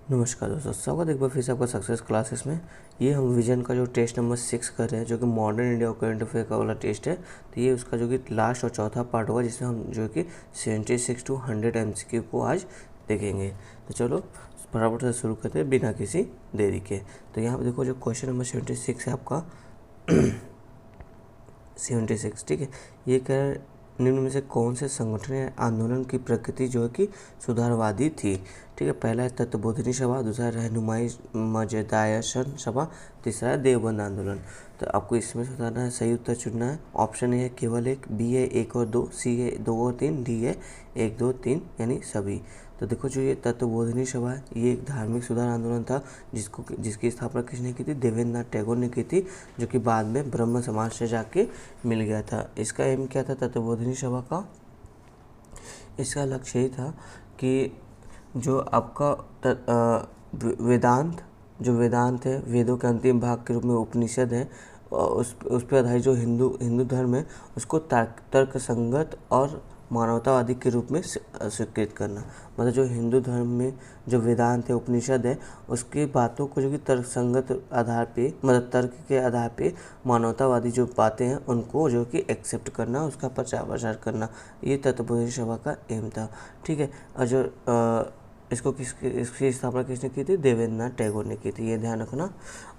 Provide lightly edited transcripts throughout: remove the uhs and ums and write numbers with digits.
नमस्कार दोस्तों, स्वागत है एक बार फिर से आपका सक्सेस क्लासेस में। ये हम विजन का जो टेस्ट नंबर 6 कर रहे हैं, जो कि मॉडर्न इंडिया और करंट अफेयर का वाला टेस्ट है। तो ये उसका जो कि लास्ट और चौथा पार्ट होगा, जिसमें हम जो कि 76 to 100 MCQ को आज देखेंगे। तो चलो फटाफट से शुरू करते हैं बिना किसी देरी के। तो यहाँ पर देखो, जो क्वेश्चन नंबर 76 है आपका 76, ठीक है। ये कह रहा है, निम्न में से कौन से संगठन या आंदोलन की प्रकृति जो है कि सुधारवादी थी। ठीक है, पहला है तत्वबोधिनी सभा, दूसरा है रहनुमाई मजदायशन सभा, तीसरा है देवबंद आंदोलन। तो आपको इसमें से बताना है, सही उत्तर चुनना है। ऑप्शन ए है केवल एक, बी है 1 और 2, सी है 2 और 3, डी है 1 2 3 यानी सभी। तो देखो, जो ये तत्वबोधिनी सभा है, ये एक धार्मिक सुधार आंदोलन था जिसकी स्थापना किसने की थी? देवेंद्र नाथ टैगोर ने की थी, जो कि बाद में ब्रह्म समाज से जाके मिल गया था। इसका एम क्या था तत्वबोधिनी सभा का? इसका लक्ष्य यही था कि जो आपका वेदांत, जो वेदांत है, वेदों के अंतिम भाग के रूप में उपनिषद है, उस पर आधारित जो हिंदू धर्म है, उसको तर्क संगत और मानवतावादी के रूप में स्वीकृत करना। मतलब जो हिंदू धर्म में जो वेदांत है, उपनिषद है, उसकी बातों को जो कि तर्क संगत आधार पे, मतलब तर्क के आधार पे मानवतावादी जो बातें हैं उनको जो कि एक्सेप्ट करना, उसका प्रचार प्रसार करना, ये तत्वबोधिनी सभा का एम था। ठीक है, और जो इसकी स्थापना किसने की थी? देवेंद्र नाथ टैगोर ने की थी, ये ध्यान रखना।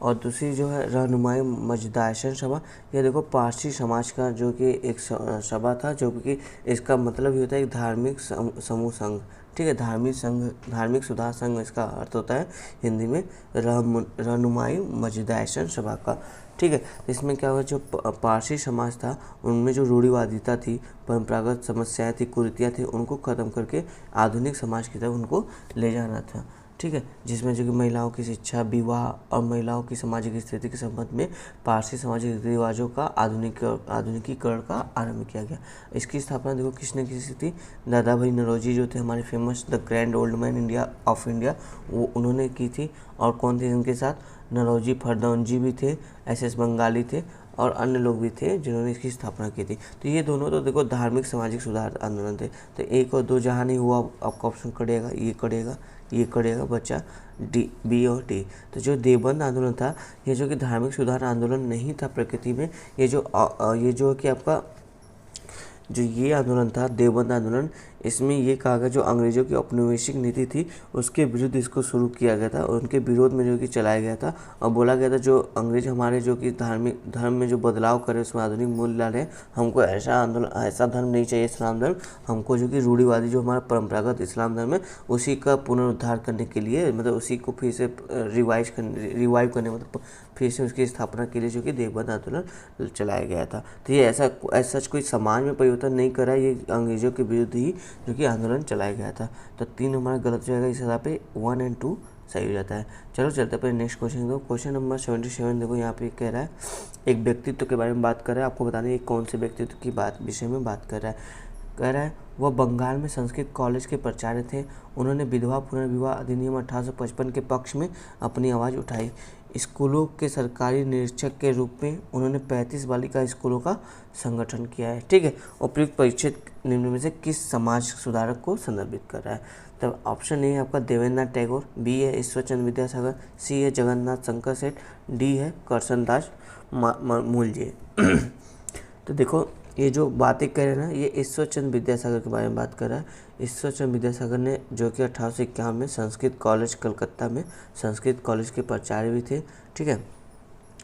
और दूसरी जो है रहनुमाई मजदायशन सभा, ये देखो पारसी समाज का जो कि एक सभा था, जो कि इसका मतलब ही होता है एक धार्मिक समूह संघ। ठीक है, धार्मिक सुधार संघ इसका अर्थ होता है हिंदी में रहनुमाई मजदायशन सभा का। ठीक है, इसमें क्या हुआ, जो पारसी समाज था उनमें जो रूढ़िवादिता थी, परंपरागत समस्याएं थी, कुरीतियाँ थी, उनको ख़त्म करके आधुनिक समाज की तरफ उनको ले जाना था। ठीक है, जिसमें जो कि महिलाओं की शिक्षा, विवाह और महिलाओं की सामाजिक स्थिति के संबंध में पारसी सामाजिक रीति रिवाजों का आधुनिकीकरण का आरंभ किया गया। इसकी स्थापना देखो किसने की थी? दादा भाई नौरोजी जो थे हमारे famous the grand old man India of India, वो उन्होंने की थी। और कौन थे इनके साथ? नौरोजी फरदौनजी भी थे, SS बंगाली थे, और अन्य लोग भी थे जिन्होंने इसकी स्थापना की थी। तो ये दोनों तो देखो धार्मिक सामाजिक सुधार आंदोलन थे। तो 1 और 2 जहाँ नहीं हुआ, आपका ऑप्शन कटेगा, ये कटेगा बच्चा डी, बी और डी। तो जो देवबंद आंदोलन था, ये जो कि धार्मिक सुधार आंदोलन नहीं था प्रकृति में, ये जो कि आपका जो ये आंदोलन था देवबंद आंदोलन, इसमें ये कहा गया जो अंग्रेजों की औपनिवेशिक नीति थी उसके विरुद्ध इसको शुरू किया गया था, और उनके विरोध में जो कि चलाया गया था। और बोला गया था जो अंग्रेज हमारे जो कि धार्मिक धर्म में जो बदलाव करे, उसमें आधुनिक मूल्य डालें, हमको ऐसा धर्म नहीं चाहिए, इस्लाम धर्म। हमको जो कि रूढ़िवादी जो हमारा परंपरागत इस्लाम धर्म है, उसी का पुनरुद्धार करने के लिए, मतलब उसी को फिर से रिवाइव करने, मतलब फिर से उसकी स्थापना के लिए जो कि देवबंद आंदोलन चलाया गया था। तो ये ऐसा कोई समाज में परिवर्तन नहीं करा, ये अंग्रेजों के विरुद्ध ही जो कि आंदोलन चलाया गया था। तो 3 हमारा गलत हो जाएगा, इस आधार पे 1 और 2 सही हो जाता है। चलो चलते हैं नेक्स्ट क्वेश्चन को। क्वेश्चन नंबर 77 देखो, यहाँ पे कह रहा है एक व्यक्तित्व के बारे में बात कर रहा है। आपको बताना है कौन से व्यक्तित्व की विषय में बात कर रहा है। कह रहा है वह बंगाल में संस्कृत कॉलेज के प्राचार्य थे। उन्होंने विधवा पुनर्विवाह अधिनियम 1855 के पक्ष में अपनी आवाज़ उठाई। स्कूलों के सरकारी निरीक्षक के रूप में उन्होंने 35 बालिका स्कूलों का संगठन किया है। ठीक है, उपयुक्त परिचित निम्न में से किस समाज सुधारक को संदर्भित कर रहा है? तब ऑप्शन ए है आपका देवेंद्र नाथ टैगोर, बी है ईश्वरचंद्र विद्यासागर, सी है जगन्नाथ शंकर सेठ, डी है करसन दास मूलजे। तो देखो, ये जो बातें कर रहे हैं ना, ये ईश्वरचंद्र विद्यासागर के बारे में बात कर रहा है। ईश्वरचंद्र विद्यासागर ने जो कि 1851 में संस्कृत कॉलेज कलकत्ता में संस्कृत कॉलेज के प्राचार्य भी थे। ठीक है,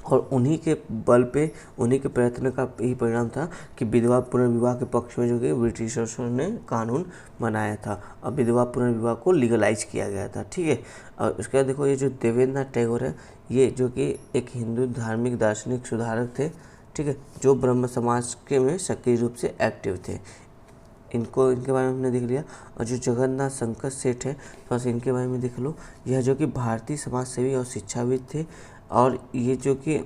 और उन्हीं के बल पे, उन्हीं के प्रयत्न का यही परिणाम था कि विधवा पुनर्विवाह के पक्ष में जो कि ब्रिटिशर्स ने कानून बनाया था और विधवा पुनर्विवाह को लीगलाइज किया गया था। ठीक है, और उसके बाद देखो, ये जो देवेंद्र नाथ टैगोर है, ये जो कि एक हिंदू धार्मिक दार्शनिक सुधारक थे। ठीक है, जो ब्रह्म समाज के में सक्रिय रूप से एक्टिव थे। इनके बारे में हमने देख लिया। और जो जगन्नाथ शंकर सेठ है, थोड़ा सा इनके बारे में देख लो। यह जो कि भारतीय समाज सेवी और शिक्षाविद थे, और ये जो कि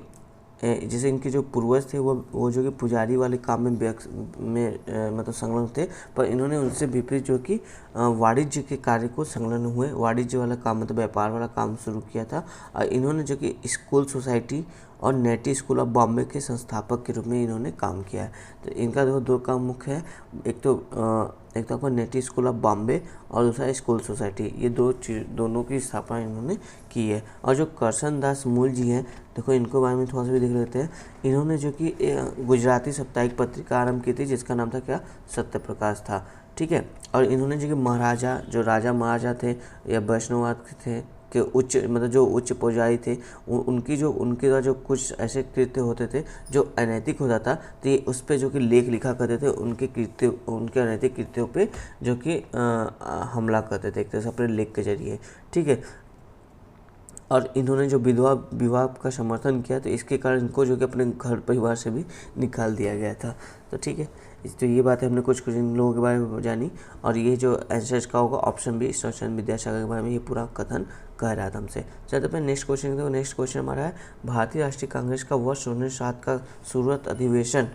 जैसे इनके जो पूर्वज थे वो जो कि पुजारी वाले काम में मतलब संलग्न थे, पर इन्होंने उनसे विपरीत जो कि वाणिज्य के कार्य को संलग्न हुए, वाणिज्य वाला काम मतलब व्यापार वाला काम शुरू किया था। और इन्होंने जो कि स्कूल सोसाइटी और नेटी स्कूल ऑफ बॉम्बे के संस्थापक के रूप में इन्होंने काम किया है। तो इनका दो काम मुख्य है, एक तो आपका नेटी स्कूल ऑफ बॉम्बे और दूसरा स्कूल सोसाइटी, ये दोनों की स्थापना इन्होंने की है। और जो करसन दास मूल जी हैं, देखो इनको बारे में थोड़ा सा भी देख लेते हैं। इन्होंने जो कि गुजराती साप्ताहिक पत्रिका आरंभ की थी जिसका नाम था क्या, सत्य प्रकाश था। ठीक है। और इन्होंने जो कि राजा महाराजा थे या वैष्णववाद थे के उच्च मतलब जो उच्च पुजारी थे उनके द्वारा जो कुछ ऐसे कृत्य होते थे जो अनैतिक होता था, तो ये उस पर जो कि लेख लिखा करते थे, उनके अनैतिक कृत्यों पे जो कि हमला करते थे एक तरह से अपने लेख के जरिए। ठीक है। और इन्होंने जो विधवा विवाह का समर्थन किया, तो इसके कारण इनको जो कि अपने घर परिवार से भी निकाल दिया गया था। तो ठीक है, तो ये बात है, हमने कुछ इन लोगों के बारे में जानी। और ये जो आंसर का होगा ऑप्शन बी, ईश्वरचंद्र विद्यासागर के बारे में ये पूरा कथन कह रहा था हमसे। चलते अपने नेक्स्ट क्वेश्चन। देखो नेक्स्ट क्वेश्चन हमारा है, भारतीय राष्ट्रीय कांग्रेस का वर्ष 1907 का सूरत अधिवेशन,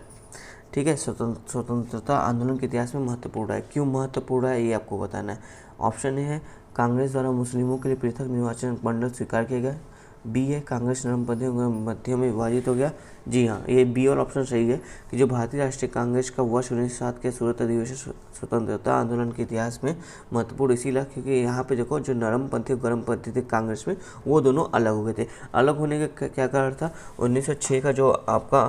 ठीक है, स्वतंत्रता आंदोलन के इतिहास में महत्वपूर्ण है। क्यों महत्वपूर्ण है ये आपको बताना है। ऑप्शन ए है, कांग्रेस द्वारा मुस्लिमों के लिए पृथक निर्वाचन मंडल स्वीकार किया गया। बी है, कांग्रेस नरमपंथियों मध्यों में विभाजित हो गया। जी हाँ, ये बी और ऑप्शन सही है कि जो भारतीय राष्ट्रीय कांग्रेस का वर्ष 1907 के सूरत अधिवेशन स्वतंत्रता आंदोलन के इतिहास में महत्वपूर्ण इसीलिए क्योंकि यहाँ पे देखो जो नरमपंथी और गर्मपंथी थे कांग्रेस में, वो दोनों अलग हो गए थे। अलग होने का क्या कारण था, 1906 का जो आपका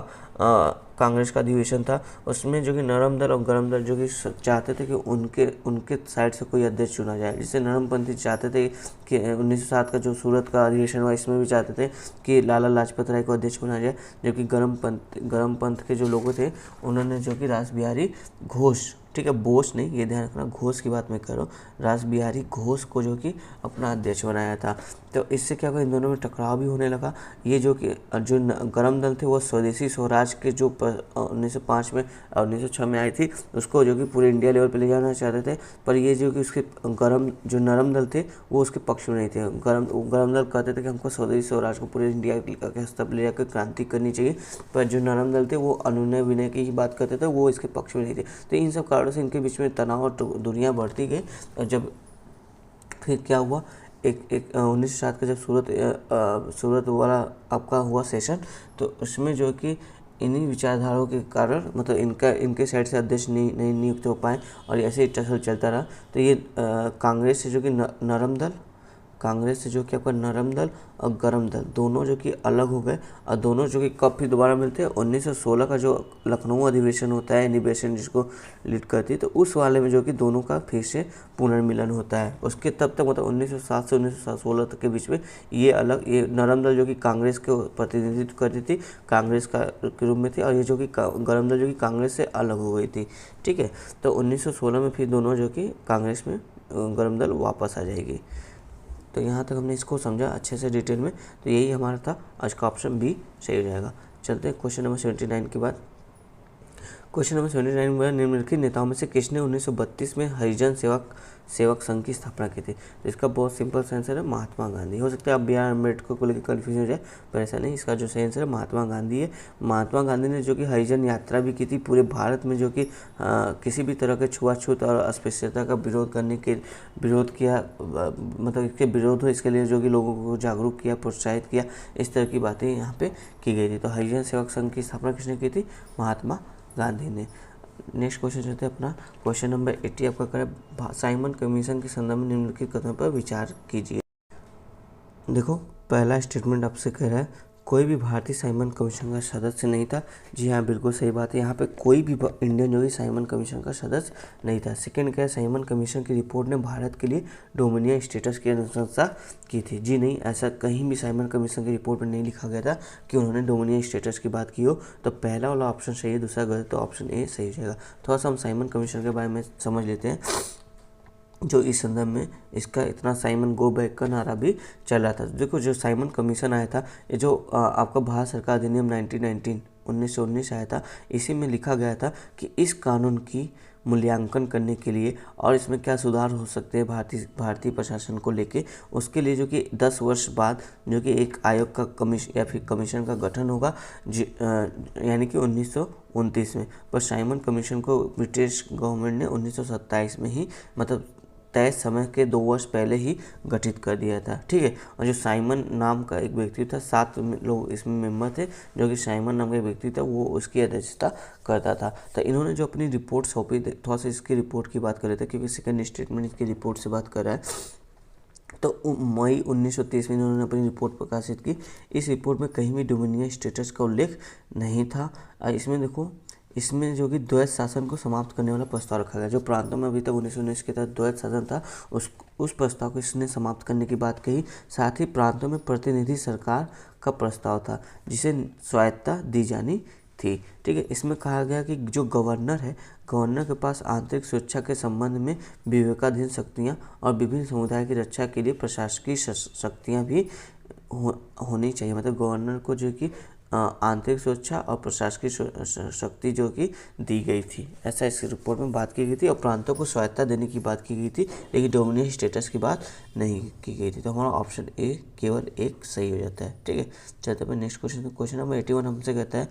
कांग्रेस का अधिवेशन था, उसमें जो कि नरम दल और गरम दल जो कि चाहते थे कि उनके साइड से कोई अध्यक्ष चुना जाए। जिससे नरमपंथी चाहते थे कि 1907 का जो सूरत का अधिवेशन हुआ, इसमें भी चाहते थे कि लाला लाजपत राय को अध्यक्ष चुना जाए। जो कि गरम पंथ के जो लोग थे, उन्होंने जो कि रास बिहारी घोष, ठीक है, बोस नहीं, ये ध्यान रखना, घोष की बात मैं कर रहा हूँ, रास बिहारी घोष को जो कि अपना अध्यक्ष बनाया था। तो इससे क्या हुआ, इन दोनों में टकराव भी होने लगा। ये जो गरम दल थे वो स्वदेशी स्वराज के जो 1905 में और 1906 में आई थी, उसको जो कि पूरे इंडिया लेवल पे ले जाना चाहते थे। पर ये जो कि उसके नरम दल थे वो उसके पक्ष में नहीं थे। गरम दल कहते थे कि हमको स्वदेशी स्वराज को पूरे इंडिया के स्तर पर ले जाकर क्रांति करनी चाहिए। पर जो नरम दल थे वो अनुनय विनय की ही बात करते थे, वो इसके पक्ष में नहीं थे। तो इन सब कारणों से इनके बीच में तनाव और दूरियां बढ़ती गई। और जब फिर क्या हुआ, एक 1907 का जब सूरत वाला आपका हुआ सेशन, तो उसमें जो कि इन्हीं विचारधाराओं के कारण मतलब इनके साइड से अध्यक्ष नहीं नियुक्त हो पाए और ऐसे ही चलता रहा। तो ये कांग्रेस से जो कि नरम दल और गरम दल दोनों जो कि अलग हो गए। और दोनों जो कि कब फिर दोबारा मिलते हैं, 1916 का जो लखनऊ अधिवेशन होता है, निवेशन जिसको लीड करती है, तो उस वाले में जो कि दोनों का फिर से पुनर्मिलन होता है। उसके तब तक मतलब 1907 से 1916 तक के बीच में ये नरम दल जो कि कांग्रेस के प्रतिनिधित्व करती थी, कांग्रेस का के रूप में थी, और ये जो कि गरम दल जो कि कांग्रेस से अलग हो गई थी। ठीक है। तो 1916 में फिर दोनों जो कि कांग्रेस में गरम दल वापस आ जाएगी। तो यहाँ तक हमने इसको समझा अच्छे से डिटेल में। तो यही हमारा था आज का, ऑप्शन बी सही हो जाएगा। चलते हैं क्वेश्चन नंबर 79 के बाद। क्वेश्चन नंबर 79 में निम्नलिखित नेताओं में से किसने 1932 में हरिजन सेवक संघ की स्थापना की थी। तो इसका बहुत सिंपल सा आंसर है महात्मा गांधी। हो सकता है आप B.R. अम्बेडकर को लेकर कन्फ्यूजन हो जाए, पर ऐसा नहीं, इसका जो सही आंसर है महात्मा गांधी है। महात्मा गांधी ने जो कि हरिजन यात्रा भी की थी पूरे भारत में, जो कि किसी भी तरह के छुआछूत और अस्पृश्यता का विरोध किया, मतलब इसके विरोध हो, इसके लिए जो कि लोगों को जागरूक किया, प्रोत्साहित किया, इस तरह की बातें यहाँ पे की गई थी। तो हरिजन सेवक संघ की स्थापना किसने की थी, महात्मा गांधी ने। नेक्स्ट क्वेश्चन चलते हैं अपना, क्वेश्चन नंबर 80 आपका करें, साइमन कमीशन के संदर्भ में निम्नलिखित कथनों पर विचार कीजिए। देखो पहला स्टेटमेंट आपसे कह रहा है कोई भी भारतीय साइमन कमीशन का सदस्य नहीं था। जी हाँ, बिल्कुल सही बात है, यहाँ पे कोई भी इंडियन जो है साइमन कमीशन का सदस्य नहीं था। सेकंड क्या है, साइमन कमीशन की रिपोर्ट ने भारत के लिए डोमिनियन स्टेटस की अनुशंसा की थी। जी नहीं, ऐसा कहीं भी साइमन कमीशन की रिपोर्ट में नहीं लिखा गया था कि उन्होंने डोमिनियन स्टेटस की बात की हो। तो पहला वाला ऑप्शन सही है, दूसरा गलत, तो ऑप्शन ए सही हो जाएगा। थोड़ा सा हम साइमन कमीशन के बारे में समझ लेते हैं। जो इस संदर्भ में इसका इतना साइमन गो बैक का नारा भी चल रहा था। देखो जो साइमन कमीशन आया था, ये जो आपका भारत सरकार अधिनियम 1919 आया था, इसी में लिखा गया था कि इस कानून की मूल्यांकन करने के लिए और इसमें क्या सुधार हो सकते हैं भारतीय प्रशासन को लेके, उसके लिए जो कि 10 वर्ष बाद जो कि एक आयोग का कमीशन या फिर कमीशन का गठन होगा, यानी कि 1929 में। पर साइमन कमीशन को ब्रिटिश गवर्नमेंट ने 1927 में ही मतलब तय समय के 2 वर्ष पहले ही गठित कर दिया था। ठीक है, और जो साइमन नाम का एक व्यक्ति था, 7 लोग इसमें मेंबर थे, जो कि साइमन नाम का एक व्यक्ति था, वो उसकी अध्यक्षता करता था। तो इन्होंने जो अपनी रिपोर्ट सौंपी, थोड़ा सा इसकी रिपोर्ट की बात कर रहे थे क्योंकि सेकंड स्टेटमेंट इसकी रिपोर्ट से बात कर रहा है। तो मई 1923 में इन्होंने अपनी रिपोर्ट प्रकाशित की। इस रिपोर्ट में कहीं भी डोमिनियन स्टेटस का उल्लेख नहीं था। इसमें देखो, इसमें जो कि द्वैत शासन को समाप्त करने वाला प्रस्ताव रखा गया। जो प्रांतों में अभी तक 1919 के तहत द्वैत शासन था, उस प्रस्ताव को इसने समाप्त करने की बात कही। साथ ही प्रांतों में प्रतिनिधि सरकार का प्रस्ताव था, जिसे स्वायत्तता दी जानी थी। ठीक है, इसमें कहा गया कि जो गवर्नर है, गवर्नर के पास आंतरिक सुरक्षा के संबंध में विवेकाधीन शक्तियाँ और विभिन्न समुदाय की रक्षा के लिए प्रशासकीय शक्तियाँ भी होनी चाहिए। मतलब गवर्नर को जो कि आंतरिक सुरक्षा और प्रशासकीय शक्ति जो कि दी गई थी, ऐसा इस रिपोर्ट में बात की गई थी। और प्रांतों को स्वायत्तता देने की बात की गई थी, लेकिन डोमिनियन स्टेटस की बात नहीं की गई थी। तो हमारा ऑप्शन ए केवल एक सही हो जाता है। ठीक है, चलते हैं नेक्स्ट क्वेश्चन। क्वेश्चन नंबर 81 हमसे कहता है,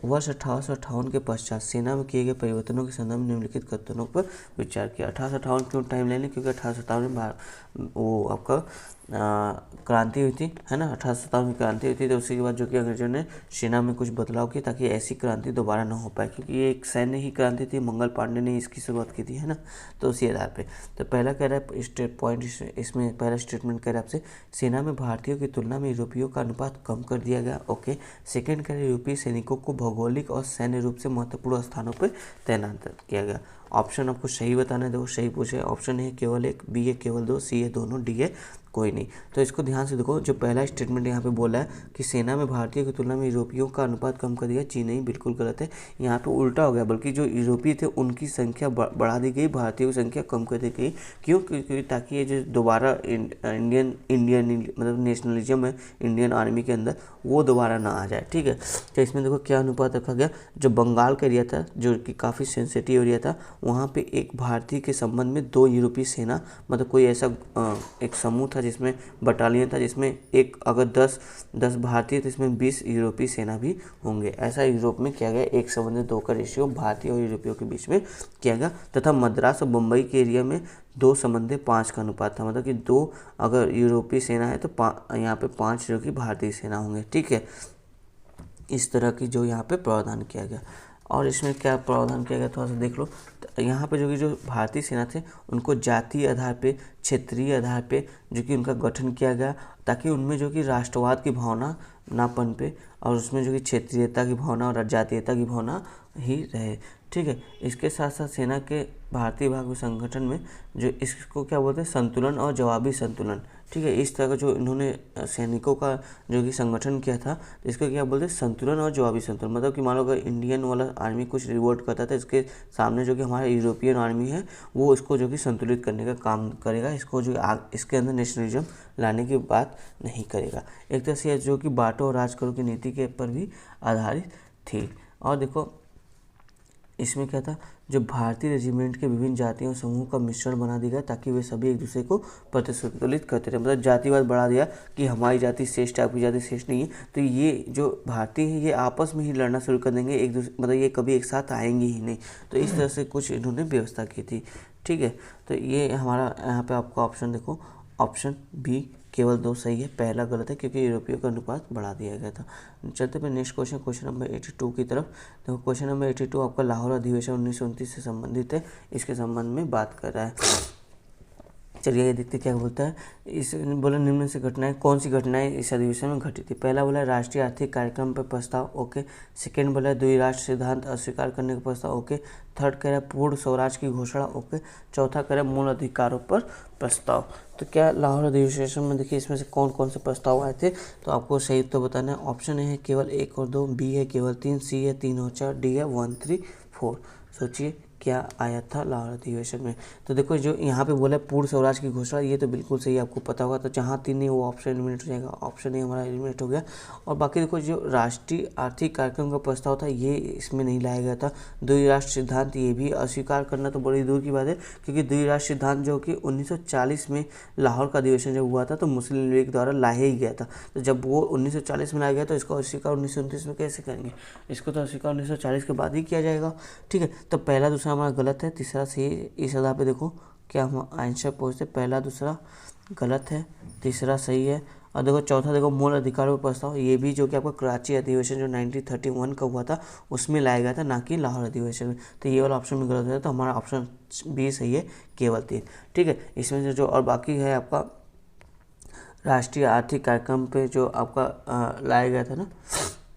वर्ष 1858 के पश्चात सेना में किए गए परिवर्तनों के संदर्भ में निम्नलिखित कथनों पर विचार किया। 1858 क्यों टाइम लाइन है? क्योंकि 1857 में वो आपका क्रांति हुई थी, है ना। 1857 में क्रांति हुई थी, तो उसी के बाद जो कि अंग्रेजों ने सेना में कुछ बदलाव किए ताकि ऐसी क्रांति दोबारा ना हो पाए, क्योंकि ये एक सैन्य ही क्रांति थी। मंगल पांडे ने इसकी शुरुआत की थी, है ना। तो उसी आधार पे तो पहला कह रहा है पॉइंट इसमें पहला स्टेटमेंट कह रहा है आपसे, सेना में भारतीयों की तुलना में यूरोपियों का अनुपात कम कर दिया गया। ओके। सेकेंड कह रहा है, यूरोपीय सैनिकों को भौगोलिक और सैन्य रूप से महत्वपूर्ण स्थानों पर तैनात किया गया। ऑप्शन आपको सही बताना है, देखो सही पूछे। ऑप्शन है केवल एक, बी है केवल 2, सी है दोनों, डी है कोई नहीं। तो इसको ध्यान से देखो, जो पहला स्टेटमेंट यहाँ पे बोला है कि सेना में भारतीयों की तुलना में यूरोपियों का अनुपात कम कर दिया, जी नहीं, बिल्कुल गलत है। यहाँ पे उल्टा हो गया, बल्कि जो यूरोपीय थे उनकी संख्या बढ़ा दी गई, भारतीयों की संख्या कम कर दी गई। क्यों? क्योंकि ताकि ये जो दोबारा इंडियन मतलब नेशनलिज्म है इंडियन आर्मी के अंदर, वो दोबारा ना आ जाए। ठीक है, तो इसमें देखो क्या अनुपात रखा गया। जो बंगाल का एरिया था, जो कि काफ़ी सेंसिटिव एरिया था, वहाँ पे एक भारतीय के संबंध में 2 यूरोपीय सेना, मतलब कोई ऐसा एक समूह था जिसमें बटालियन था, जिसमें एक अगर 10 भारतीय तो इसमें 20 यूरोपीय सेना भी होंगे। ऐसा यूरोप में किया गया, 1:2 का रेशियो भारतीय और यूरोपियों के बीच में किया गया। तथा मद्रास और मुंबई के एरिया में 2:5 का अनुपात था, मतलब कि 2 अगर यूरोपीय सेना है तो यहाँ पे 5 जो कि भारतीय सेना होंगे। ठीक है, इस तरह की जो यहाँ पे प्रावधान किया गया। और इसमें क्या प्रावधान किया गया, थोड़ा सा देख लो। तो यहाँ पे जो भारतीय सेना थे, उनको जातीय आधार पे, क्षेत्रीय आधार पे जो कि उनका गठन किया गया, ताकि उनमें जो कि राष्ट्रवाद की भावना ना पनपे और उसमें जो कि क्षेत्रीयता की भावना और जातीयता की भावना ही रहे। ठीक है, इसके साथ साथ सेना के भारतीय भाग संगठन में जो इसको क्या बोलते हैं, संतुलन और जवाबी संतुलन। ठीक है, इस तरह का जो इन्होंने सैनिकों का जो कि संगठन किया था, इसको क्या बोलते हैं, संतुलन और जवाबी संतुलन। मतलब कि मान लो अगर इंडियन वाला आर्मी कुछ रिवोल्ट करता था, इसके सामने जो कि हमारा यूरोपियन आर्मी है, वो इसको जो कि संतुलित करने का काम करेगा, इसको जो इसके अंदर नेशनलिज्म लाने की बात नहीं करेगा। एक तरह से जो कि बांटो और राज करो की नीति के पर भी आधारित थी। और देखो इसमें क्या था, जो भारतीय रेजिमेंट के विभिन्न जातियों समूह का मिश्रण बना दिया गया, ताकि वे सभी एक दूसरे को प्रतिशोधित करते रहे। मतलब जातिवाद बढ़ा दिया कि हमारी जाति श्रेष्ठ, आपकी जाति श्रेष्ठ नहीं है। तो ये जो भारतीय है, ये आपस में ही लड़ना शुरू कर देंगे एक दूसरे, मतलब ये कभी एक साथ आएंगे ही नहीं। तो इस तरह से कुछ इन्होंने व्यवस्था की थी। ठीक है, तो ये हमारा यहाँ पे आपको ऑप्शन देखो, ऑप्शन बी केवल 2 सही है, पहला गलत है क्योंकि यूरोपियों का अनुपात बढ़ा दिया गया था। चलते पे नेक्स्ट क्वेश्चन, क्वेश्चन नंबर 82 की तरफ। देखो क्वेश्चन नंबर 82 आपका लाहौर अधिवेशन 1929 से संबंधित है, इसके संबंध में बात कर रहा है। चलिए ये देखते क्या बोलता है। इस बोला निम्न से घटनाएं, कौन सी घटनाएं इस अधिवेशन में घटी थी। पहला बोला राष्ट्रीय आर्थिक कार्यक्रम पर प्रस्ताव, ओके। सेकंड बोला द्विराष्ट्र सिद्धांत अस्वीकार करने का प्रस्ताव, ओके। थर्ड कह रहा है पूर्ण स्वराज की घोषणा, ओके। चौथा कह रहा है मूल अधिकारों पर प्रस्ताव। तो क्या लाहौर अधिवेशन में देखिए इसमें से कौन कौन से प्रस्ताव आए थे, तो आपको सही तो बताना है। ऑप्शन है केवल 1 और 2, बी है केवल 3, सी है 3 और 4, डी है 1, 3, 4। सोचिए क्या आया था लाहौर अधिवेशन में। तो देखो जो यहाँ पे बोला पूर्ण स्वराज की घोषणा, ये तो बिल्कुल सही आपको पता होगा। तो जहाँ 3 नहीं वो ऑप्शन एलिमिनेट हो जाएगा, ऑप्शन ए हमारा एलिमिनेट हो गया। और बाकी देखो जो राष्ट्रीय आर्थिक कार्यक्रम का प्रस्ताव था, ये इसमें नहीं लाया गया था। द्विराष्ट्र सिद्धांत, ये भी अस्वीकार करना तो बड़ी दूर की बात है, क्योंकि द्विराष्ट्र सिद्धांत जो कि 1940 में लाहौर का अधिवेशन जब हुआ था, तो मुस्लिम लीग द्वारा लाया ही गया था। तो जब वो 1940 में लाया गया, तो इसको अस्वीकार 1929 में कैसे करेंगे, इसको तो अस्वीकार 1940 के बाद ही किया जाएगा। ठीक है, तो पहला दूसरा हमारा गलत है, तीसरा सही। इस आधार पे देखो क्या हम आंसर पूछते, पहला दूसरा गलत है, तीसरा सही है। और देखो चौथा, देखो मूल अधिकारों पर प्रस्ताव, ये भी जो कि आपका कराची अधिवेशन जो 1931 का हुआ था उसमें लाया गया था, ना कि लाहौर अधिवेशन में। तो ये वाला ऑप्शन भी गलत है, तो हमारा ऑप्शन बी सही है, केवल 3। ठीक है, इसमें से जो और बाकी है आपका राष्ट्रीय आर्थिक कार्यक्रम पे जो आपका लाया गया था ना,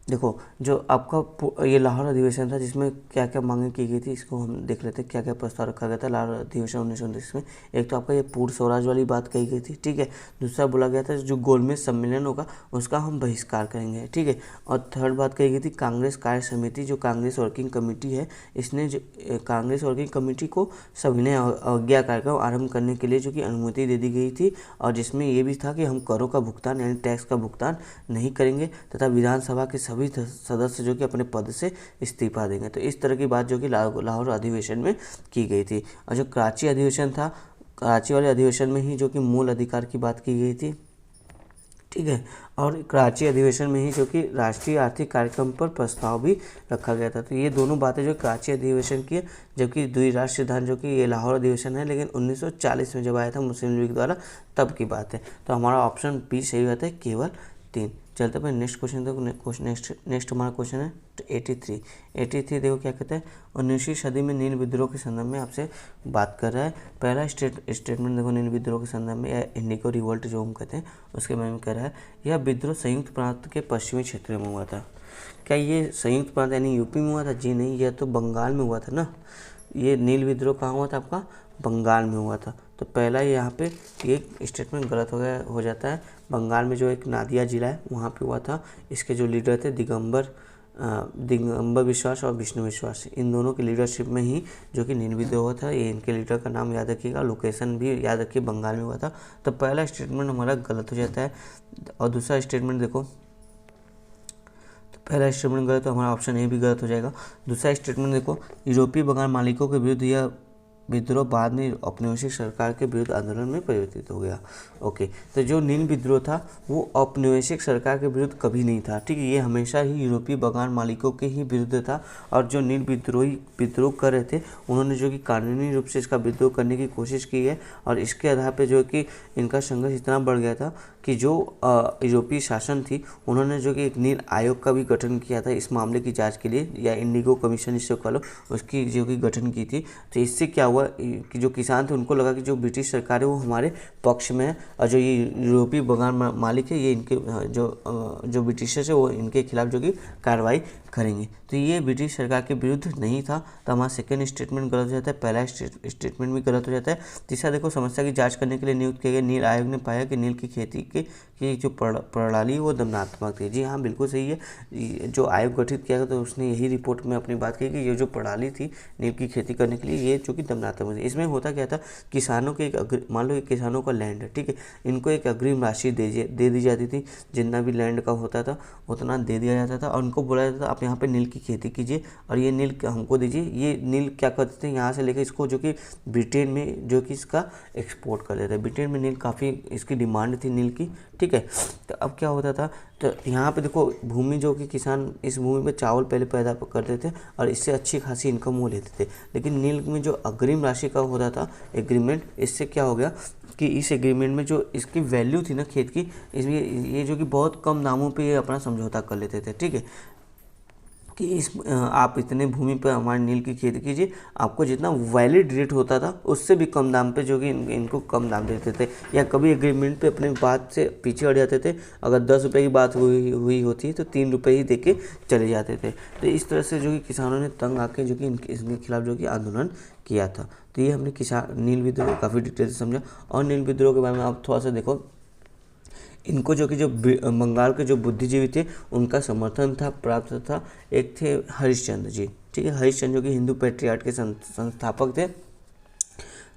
देखो जो आपका ये लाहौर अधिवेशन था जिसमें क्या क्या मांगे की गई थी, इसको हम देख लेते हैं क्या क्या प्रस्ताव रखा गया था लाहौर अधिवेशन 1929 में। एक तो आपका ये पूर्ण स्वराज वाली बात कही गई थी, ठीक है। दूसरा बोला गया था जो गोलमेज सम्मेलन होगा उसका हम बहिष्कार करेंगे, ठीक है। और थर्ड बात कही गई थी कांग्रेस कार्य समिति, जो कांग्रेस वर्किंग कमेटी है, इसने जो कांग्रेस वर्किंग कमेटी को सविनय अवज्ञा कार्यक्रम आरंभ करने के लिए जो कि अनुमति दे दी गई थी, और जिसमें ये भी था कि हम करों का भुगतान यानी टैक्स का भुगतान नहीं करेंगे, तथा विधानसभा के सभी सदस्य जो कि अपने पद से इस्तीफा देंगे। तो इस तरह की बात जो कि लाहौर अधिवेशन में की गई थी। और जो कराची अधिवेशन था, कराची वाले अधिवेशन में ही जो कि मूल अधिकार की बात की गई थी, ठीक है। और कराची अधिवेशन में ही जो कि राष्ट्रीय आर्थिक कार्यक्रम पर प्रस्ताव भी रखा गया था। तो ये दोनों बातें जो कराची अधिवेशन की है, जबकि द्विराष्ट्रीय सिद्धांत जो कि ये लाहौर अधिवेशन है, लेकिन 1940 में जब आया था मुस्लिम लीग द्वारा, तब की बात है। तो हमारा ऑप्शन बी सही होता है, केवल 3। चलते पर नेक्स्ट क्वेश्चन देखो, नेक्स्ट हमारा क्वेश्चन है 83 देखो क्या कहते हैं। 19वीं सदी में नील विद्रोह के संदर्भ में आपसे बात कर रहा है। पहला स्टेटमेंट देखो नील विद्रोह के संदर्भ में, या इंडिगो रिवोल्ट जो हम कहते हैं उसके बारे में कह रहा है। यह विद्रोह संयुक्त प्रांत के पश्चिमी क्षेत्र में हुआ था। क्या ये संयुक्त प्रांत यानी यूपी में हुआ था? जी नहीं, यह तो बंगाल में हुआ था ना। ये नील विद्रोह कहाँ हुआ था? आपका बंगाल में हुआ था। तो पहला यहाँ पे ये स्टेटमेंट गलत हो जाता है। बंगाल में जो एक नादिया जिला है वहाँ पे हुआ था। इसके जो लीडर थे दिगंबर विश्वास और विष्णु विश्वास, इन दोनों की लीडरशिप में ही जो कि नील विद्रोह हुआ था। ये इनके लीडर का नाम याद रखिएगा, लोकेशन भी याद रखिए, बंगाल में हुआ था। तो पहला स्टेटमेंट हमारा गलत हो जाता है। और दूसरा स्टेटमेंट देखो, पहला स्टेटमेंट गलत तो हमारा ऑप्शन ए भी गलत हो जाएगा। दूसरा स्टेटमेंट देखो, यूरोपीय बंगाल मालिकों के विरुद्ध यह विद्रोह बाद में औपनिवेशिक सरकार के विरुद्ध आंदोलन में परिवर्तित हो गया। ओके, तो जो नील विद्रोह था वो औपनिवेशिक सरकार के विरुद्ध कभी नहीं था, ठीक है। ये हमेशा ही यूरोपीय बंगाल मालिकों के ही विरुद्ध था। और जो नील विद्रोह कर रहे थे उन्होंने जो कि कानूनी रूप से इसका विद्रोह करने की कोशिश की है। और इसके आधार पर जो कि इनका संघर्ष इतना बढ़ गया था कि जो यूरोपीय शासन थी उन्होंने जो कि एक नील आयोग का भी गठन किया था इस मामले की जांच के लिए, या इंडिगो कमीशन इससे कह लो, उसकी जो कि गठन की थी। तो इससे क्या हुआ कि जो किसान थे उनको लगा कि जो ब्रिटिश सरकार है वो हमारे पक्ष में है, और जो ये यूरोपीय बंगाल मालिक है ये इनके जो ब्रिटिशर्स है वो इनके खिलाफ जो कि कार्रवाई करेंगे। तो ये ब्रिटिश सरकार के विरुद्ध नहीं था। तो हमारा सेकंड स्टेटमेंट गलत हो जाता है, पहला स्टेटमेंट भी गलत हो जाता है। तीसरा देखो, समस्या की जांच करने के लिए नियुक्त किए गए नील आयोग ने पाया कि नील की खेती की जो प्रणाली वो दंडात्मक थी। जी हाँ, बिल्कुल सही है। जो आयोग गठित किया गया तो उसने यही रिपोर्ट में अपनी बात की कि ये जो प्रणाली थी नील की खेती करने के लिए, ये जो कि दंडात्मक थी। इसमें होता क्या था, किसानों के मान लो किसानों का लैंड है, ठीक है, इनको एक अग्रिम राशि दे दी जाती थी। जितना भी लैंड का होता था उतना दे दिया जाता था, और उनको बोला जाता था आप यहाँ पे नील की खेती कीजिए और ये नील हमको दीजिए। ये नील क्या करते थे, यहाँ से लेकर इसको जो कि ब्रिटेन में जो कि इसका एक्सपोर्ट कर लेते थे। ब्रिटेन में नील काफ़ी इसकी डिमांड थी नील की, ठीक है। तो अब क्या होता था, तो यहाँ पे देखो भूमि जो कि किसान इस भूमि पे चावल पहले पैदा करते थे और इससे अच्छी खासी इनकम वो लेते थे। लेकिन नील में जो अग्रिम राशि का होता था एग्रीमेंट, इससे क्या हो गया कि इस एग्रीमेंट में जो इसकी वैल्यू थी ना खेत की, इसमें ये जो कि बहुत कम दामों पे ये अपना समझौता कर लेते थे, ठीक है, कि आप इतने भूमि पर हमारे नील की खेती कीजिए, आपको जितना वैलिड रेट होता था उससे भी कम दाम पे जो कि इनको कम दाम देते थे, या कभी एग्रीमेंट पे अपने बात से पीछे हट जाते थे। अगर 10 रुपये की बात हुई होती तो 3 रुपये ही देके चले जाते थे। तो इस तरह से जो कि किसानों ने तंग आके जो कि इसके खिलाफ जो कि आंदोलन किया था। तो ये हमने नील विद्रोह काफ़ी डिटेल से समझा। और नील विद्रोह के बारे में आप थोड़ा सा देखो, इनको जो कि जो बंगाल के जो बुद्धिजीवी थे उनका समर्थन था प्राप्त था। एक थे हरिश्चंद्र जी, ठीक है, हरिश्चंद्र जो कि हिंदू पैट्रियार्ट के संस्थापक थे।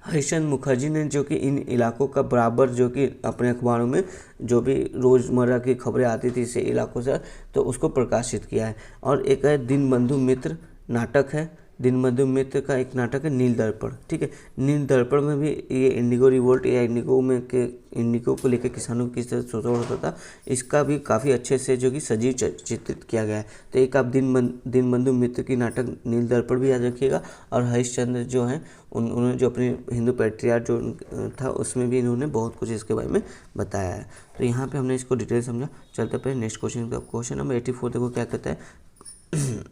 हरिश्चंद्र मुखर्जी ने जो कि इन इलाकों का बराबर जो कि अपने अखबारों में जो भी रोज़मर्रा की खबरें आती थी इस इलाकों से, तो उसको प्रकाशित किया है। और एक है दीनबंधु मित्र नाटक है, दीनबंधु मित्र का एक नाटक है नील दर्पण, ठीक है। नील दर्पण में भी ये इंडिगो रिवोल्ट या इंडिगो को लेकर किसानों की किस तरह शोषण होता था, इसका भी काफ़ी अच्छे से जो कि सजीव चित्रित किया गया है। तो एक आप दीनबंधु मित्र की नाटक नील दर्पण भी याद रखिएगा। और हरिश्चंद्र जो हैं उन्होंने जो अपनी हिंदू पैट्रियार्क जो था उसमें भी इन्होंने बहुत कुछ इसके बारे में बताया है। तो यहाँ पे हमने इसको डिटेल समझा। चलते पहले नेक्स्ट क्वेश्चन का। क्वेश्चन नंबर 84 देखो क्या कहता है।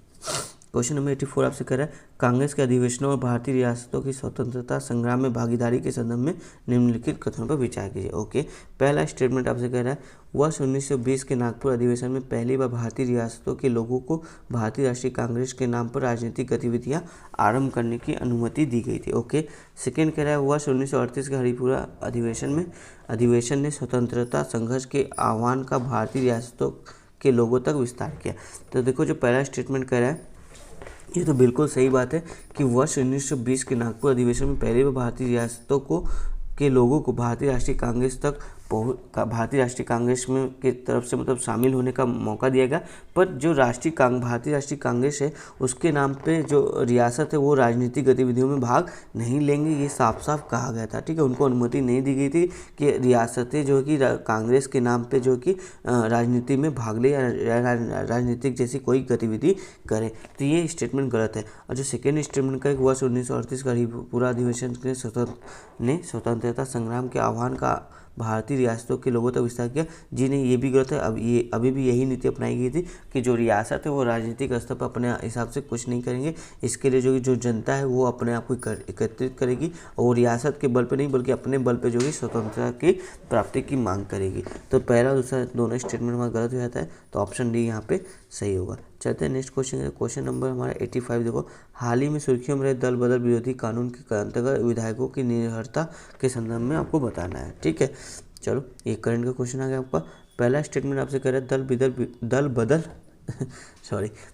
क्वेश्चन नंबर 84 आपसे कह रहा है कांग्रेस के अधिवेशनों और भारतीय रियासतों की स्वतंत्रता संग्राम में भागीदारी के संदर्भ में निम्नलिखित कथनों पर विचार कीजिए। ओके, पहला स्टेटमेंट आपसे कह रहा है वर्ष 1920 के नागपुर अधिवेशन में पहली बार भारतीय रियासतों के लोगों को भारतीय राष्ट्रीय कांग्रेस के नाम पर राजनीतिक गतिविधियां आरंभ करने की अनुमति दी गई थी। ओके, सेकेंड कह रहा है वर्ष 1938 के हरिपुरा अधिवेशन ने स्वतंत्रता संघर्ष के आह्वान का भारतीय रियासतों के लोगों तक विस्तार किया। तो देखो जो पहला स्टेटमेंट कह रहा है ये तो बिल्कुल सही बात है कि वर्ष 1920 के नागपुर अधिवेशन में पहले बार भारतीय रियासतों के लोगों को भारतीय राष्ट्रीय कांग्रेस में की तरफ से मतलब शामिल होने का मौका दिया गया। पर जो भारतीय राष्ट्रीय कांग्रेस है उसके नाम पे जो रियासत है वो राजनीतिक गतिविधियों में भाग नहीं लेंगे, ये साफ साफ कहा गया था, ठीक है। उनको अनुमति नहीं दी गई थी कि रियासतें जो कि कांग्रेस के नाम पे जो कि राजनीति में भाग ले या राजनीतिक जैसी कोई गतिविधि करे। तो ये स्टेटमेंट गलत है। और जो सेकेंड स्टेटमेंट का वर्ष 1938 का हरिपुरा अधिवेशन ने स्वतंत्रता संग्राम के आह्वान का भारतीय रियासतों के लोगों तक विस्तार किया, जी नहीं, ये भी गलत है। अभी भी यही नीति अपनाई गई थी कि जो रियासत है वो राजनीतिक स्तर पर अपने हिसाब से कुछ नहीं करेंगे। इसके लिए जो जनता है वो अपने आप को एकत्रित करेगी और रियासत के बल पर नहीं बल्कि अपने बल पर जो कि स्वतंत्रता की प्राप्ति की मांग करेगी। तो पहला दूसरा दोनों स्टेटमेंट हमारा गलत हो जाता है, तो ऑप्शन डी यहाँ पे सही होगा। चलते हैं नेक्स्ट क्वेश्चन। क्वेश्चन नंबर हमारा 85 देखो, हाल ही में सुर्खियों में रहे दल बदल विरोधी कानून के अंतर्गत विधायकों की निर्भरता के संदर्भ में आपको बताना है, ठीक है। चलो ये करंट का क्वेश्चन आ गया आपका। पहला स्टेटमेंट आपसे कह रहा है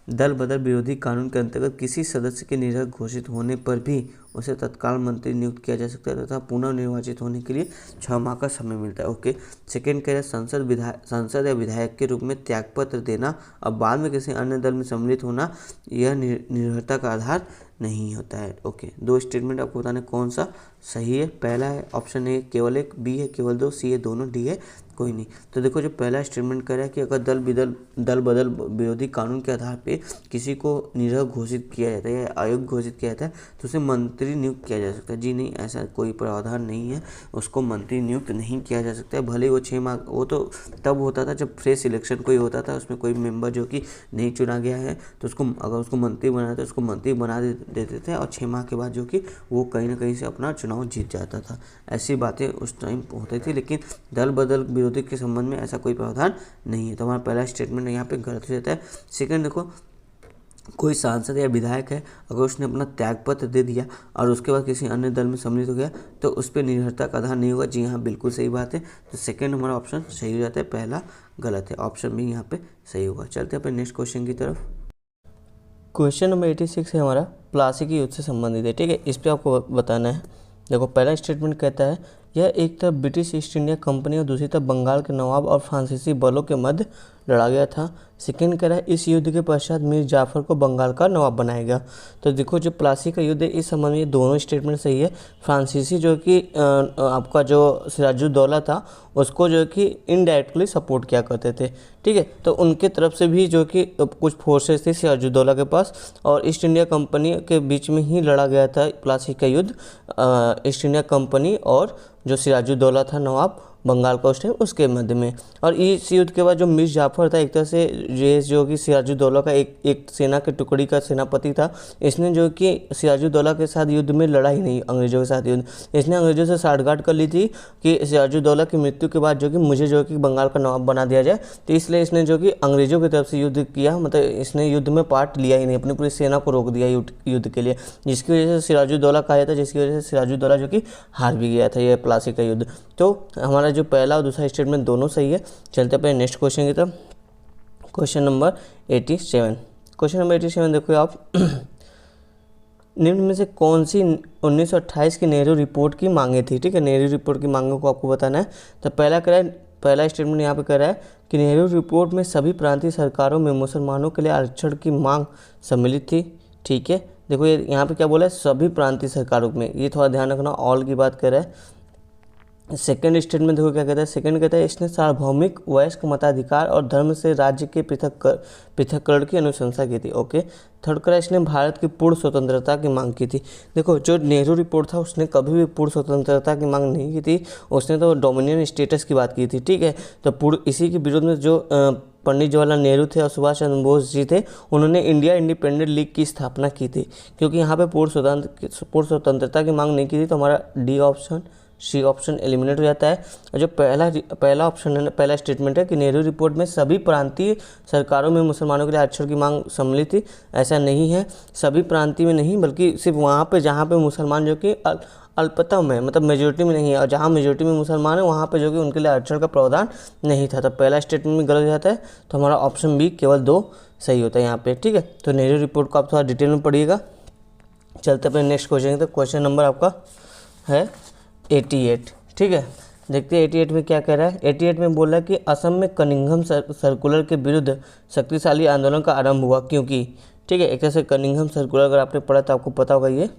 दल बदल विरोधी कानून के अंतर्गत किसी सदस्य के निर्हक घोषित होने पर भी उसे तत्काल मंत्री नियुक्त किया जा सकता है तथा पुनः निर्वाचित होने के लिए 6 माह का समय मिलता है। ओके, सेकेंड कह रहा है संसद या विधायक के रूप में त्यागपत्र देना और बाद में किसी अन्य दल में सम्मिलित होना यह निर्भरता का आधार नहीं होता है। ओके, दो स्टेटमेंट आपको बताने कौन सा सही है। पहला है ऑप्शन ए केवल एक, बी है केवल दो, सी है दोनों, डी है कोई नहीं। तो देखो जो पहला स्टेटमेंट कर रहा है कि अगर दल बदल विरोधी कानून के आधार पे किसी को निर्हक घोषित किया जाता है या अयोग्य घोषित किया जाता है तो उसे मंत्री नियुक्त किया जा सकता है। जी नहीं, ऐसा कोई प्रावधान नहीं है, उसको मंत्री नियुक्त नहीं किया जा सकता है। भले वो 6 माह, वो तो तब होता था जब फ्रेश इलेक्शन कोई होता था, उसमें कोई मेंबर जो कि नहीं चुना गया है तो अगर उसको मंत्री बनाना था उसको मंत्री बना देते थे और 6 माह के बाद जो कि वो कहीं ना कहीं से अपना चुनाव जीत जाता था। ऐसी बातें उस टाइम होती थी, लेकिन दल बदल विरोधी के संबंध में ऐसा कोई प्रावधान नहीं है। तो हमारा पहला स्टेटमेंट यहाँ पे गलत हो जाता है। सेकंड देखो, कोई सांसद या विधायक है अगर उसने अपना त्यागपत्र दे दिया और उसके बाद किसी अन्य दल में सम्मिलित हो गया तो उस पर निर्भरता का आधार नहीं होगा। जी हाँ, बिल्कुल सही बात है। तो सेकंड हमारा ऑप्शन सही हो जाता है, पहला गलत है, ऑप्शन भी यहाँ पे सही होगा। चलते हैं अपने नेक्स्ट क्वेश्चन की तरफ। क्वेश्चन नंबर 86 है हमारा, प्लासी के युद्ध से संबंधित है, ठीक है। इस पर आपको बताना है। देखो पहला स्टेटमेंट कहता है यह एक तरफ ब्रिटिश ईस्ट इंडिया कंपनी और दूसरी तरफ बंगाल के नवाब और फ्रांसीसी बलों के मध्य लड़ा गया था। सेकेंड कह रहा है इस युद्ध के पश्चात मीर जाफर को बंगाल का नवाब बनाया गया। तो देखो जो प्लासी का युद्ध है इस संबंध में दोनों स्टेटमेंट सही है। फ्रांसीसी जो कि आपका जो सिराजुद्दौला था उसको जो कि इनडायरेक्टली सपोर्ट किया करते थे, ठीक है। तो उनके तरफ से भी जो कि कुछ फोर्सेस थी सिराजुद्दौला के पास और ईस्ट इंडिया कंपनी के बीच में ही लड़ा गया था प्लासी का युद्ध। ईस्ट इंडिया कंपनी और जो सिराजुद्दौला था नवाब बंगाल का उस टाइम उसके मध्य में। और इस युद्ध के बाद जो मीर जाफर था एक तरह से ये जो कि सिराजुद्दौला का एक सेना के टुकड़ी का सेनापति था, इसने जो कि सिराजुद्दौला के साथ युद्ध में लड़ा ही नहीं, अंग्रेजों के साथ युद्ध, इसने अंग्रेजों से साठगांठ कर ली थी कि सिराजुद्दौला की मृत्यु के बाद जो कि मुझे जो कि बंगाल का नवाब बना दिया जाए। तो इसलिए इसने जो कि अंग्रेजों की तरफ से युद्ध किया, मतलब इसने युद्ध में पार्ट लिया ही नहीं, अपनी पूरी सेना को रोक दिया युद्ध के लिए, जिसकी वजह से सिराजुद्दौला कहा जाता है, जिसकी वजह से सिराजुद्दौला जो कि हार भी गया था यह प्लासी का युद्ध। तो हमारा जो पहला और दूसरा स्टेटमेंट दोनों सही है। चलते अपने नेक्स्ट क्वेश्चन की तरफ। Question number 87। क्वेश्चन नंबर 87 देखो आप, निम्न में से कौन सी 1928 की नेहरू रिपोर्ट की मांगे थी, ठीक है। नेहरू रिपोर्ट की मांगों को आपको बताना है। तो पहला स्टेटमेंट यहाँ पे कह रहा है कि नेहरू रिपोर्ट में सभी प्रांतीय सरकारों में मुसलमानों के लिए आरक्षण की मांग सम्मिलित थी, ठीक है। देखो ये यहाँ पे क्या बोला है, सभी प्रांतीय सरकारों में, ये थोड़ा ध्यान रखना, ऑल की बात कर रहा है। सेकेंड स्टेटमेंट देखो क्या कहता है, सेकेंड कहता है इसने सार्वभौमिक वयस्क मताधिकार और धर्म से राज्य के पृथक्करण की अनुशंसा की थी। ओके। थर्ड करा इसने भारत की पूर्ण स्वतंत्रता की मांग की थी। देखो जो नेहरू रिपोर्ट था उसने कभी भी पूर्ण स्वतंत्रता की मांग नहीं की थी, उसने तो डोमिनियन स्टेटस की बात की थी। ठीक है, तो पूर्ण इसी के विरोध में जो पंडित जवाहरलाल नेहरू थे और सुभाष चंद्र बोस जी थे, उन्होंने इंडिया इंडिपेंडेंट लीग की स्थापना की थी। क्योंकि यहाँ पे पूर्ण स्वतंत्रता की मांग नहीं की थी, तो हमारा D option, C option eliminate हो जाता है। और जो पहला ऑप्शन है, पहला स्टेटमेंट है कि नेहरू रिपोर्ट में सभी प्रांतीय सरकारों में मुसलमानों के लिए आरक्षण की मांग सम्मिलित थी, ऐसा नहीं है। सभी प्रांतीय में नहीं, बल्कि सिर्फ वहाँ पे जहाँ पे मुसलमान जो कि अल्पतम है, मतलब मेजोरिटी में नहीं है, और जहाँ मेजोरिटी में मुसलमान है वहाँ पे जो कि उनके लिए आरक्षण का प्रावधान नहीं था। तो पहला स्टेटमेंट में गलत हो जाता है, तो हमारा ऑप्शन बी केवल 2 सही होता है यहाँ पे। ठीक है, तो नेहरू रिपोर्ट को आप थोड़ा डिटेल में पढ़िएगा। चलते अपने नेक्स्ट क्वेश्चन। तो क्वेश्चन नंबर आपका है 88। ठीक है, देखते हैं 88 में क्या कह रहा है। 88 में बोल रहा है कि असम में कनिंघम सर्कुलर के विरुद्ध शक्तिशाली आंदोलन का आरंभ हुआ क्योंकि, ठीक है, एक तरह से कनिंघम सर्कुलर अगर आपने पढ़ा तो आपको पता होगा। ये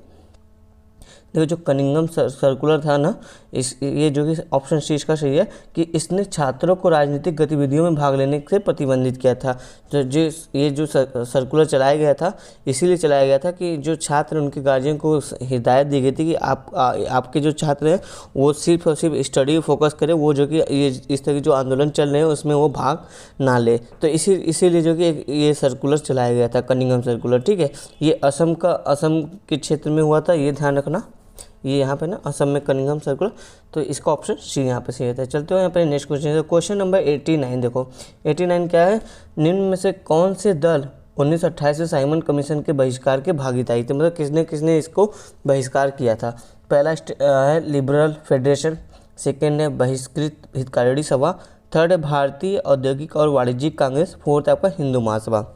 देखो जो कनिंघम सर्कुलर था ना, ये जो कि ऑप्शन सी इसका सही है कि इसने छात्रों को राजनीतिक गतिविधियों में भाग लेने से प्रतिबंधित किया था। तो ये जो सर्कुलर चलाया गया था, इसीलिए चलाया गया था कि जो छात्र, उनके गार्जियन को हिदायत दी गई थी कि आपके जो छात्र हैं वो सिर्फ और सिर्फ स्टडी फोकस करें, वो जो कि ये इस तरह के जो आंदोलन चल रहे हैं उसमें वो भाग ना ले। तो इसीलिए जो कि ये सर्कुलर चलाया गया था, कनिंघम सर्कुलर। ठीक है, ये असम के क्षेत्र में हुआ था, ये ध्यान रखना। ये यहाँ पे ना असम में कनिंघम सर्कुलर, तो इसका ऑप्शन सी यहाँ पे सही रहता है। चलते हो यहाँ पे नेक्स्ट क्वेश्चन है, क्वेश्चन नंबर 89। देखो 89 क्या है, निम्न में से कौन से दल 1928 से साइमन कमीशन के बहिष्कार के भागीदारी थे, मतलब किसने किसने इसको बहिष्कार किया था। पहला है लिबरल फेडरेशन, सेकेंड है बहिष्कृत हितकारिणी सभा, थर्ड है भारतीय औद्योगिक और वाणिज्यिक कांग्रेस, फोर्थ है आपका हिंदू महासभा।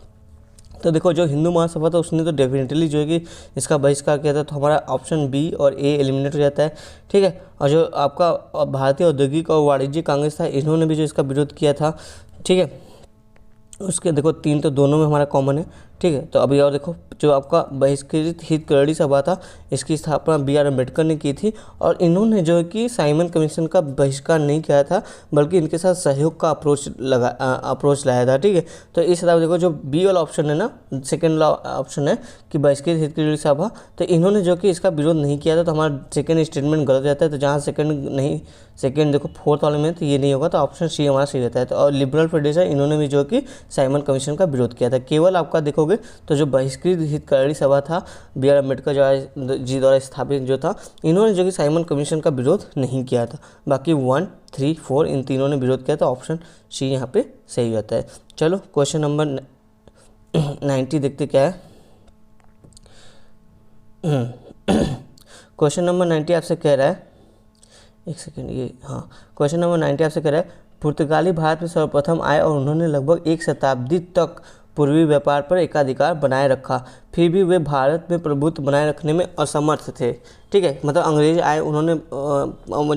तो देखो जो हिंदू महासभा था उसने तो डेफिनेटली जो है कि इसका बहिष्कार किया था, तो हमारा ऑप्शन बी और ए एलिमिनेट हो जाता है। ठीक है, और जो आपका भारतीय औद्योगिक और वाणिज्यिक कांग्रेस था, इन्होंने भी जो इसका विरोध किया था। ठीक है, उसके देखो 3 तो दोनों में हमारा कॉमन है। ठीक है, तो अभी और देखो जो आपका बहिष्कृत हितकारिणी सभा था, इसकी स्थापना B.R. अम्बेडकर ने की थी, और इन्होंने जो है कि साइमन कमीशन का बहिष्कार नहीं किया था, बल्कि इनके साथ सहयोग का अप्रोच लाया था। ठीक है, तो इस हिसाब से देखो जो बी वाला ऑप्शन है ना, सेकेंड ऑप्शन है कि बहिष्कृत हितकारिणी सभा, तो इन्होंने जो कि इसका विरोध नहीं किया था, तो हमारा सेकेंड स्टेटमेंट गलत जाता है। तो जहाँ सेकेंड देखो फोर्थ वाले में तो ये नहीं होगा, तो ऑप्शन सी हमारा सही रहता है। तो और लिबरल फेडरेशन, इन्होंने भी जो कि साइमन कमीशन का विरोध किया था। केवल आपका देखोगे तो जो बहिष्कृत हितकारिणी सभा था, B.R. अम्बेडकर जी द्वारा स्थापित जो था, इन्होंने जो कि साइमन कमीशन का विरोध नहीं किया था। बाकी 1, 3, 4 इन तीनों ने विरोध किया, तो ऑप्शन सी यहाँ पे सही रहता है। चलो क्वेश्चन नंबर 90 देखते क्या है। क्वेश्चन नंबर 90 आपसे कह रहा है, एक सेकेंड, ये हाँ, क्वेश्चन नंबर 90 आपसे कह रहा है, पुर्तगाली भारत में सर्वप्रथम आए और उन्होंने लगभग 1 शताब्दी तक पूर्वी व्यापार पर एकाधिकार बनाए रखा, फिर भी वे भारत में प्रभुत्व बनाए रखने में असमर्थ थे। ठीक है, मतलब अंग्रेज आए, उन्होंने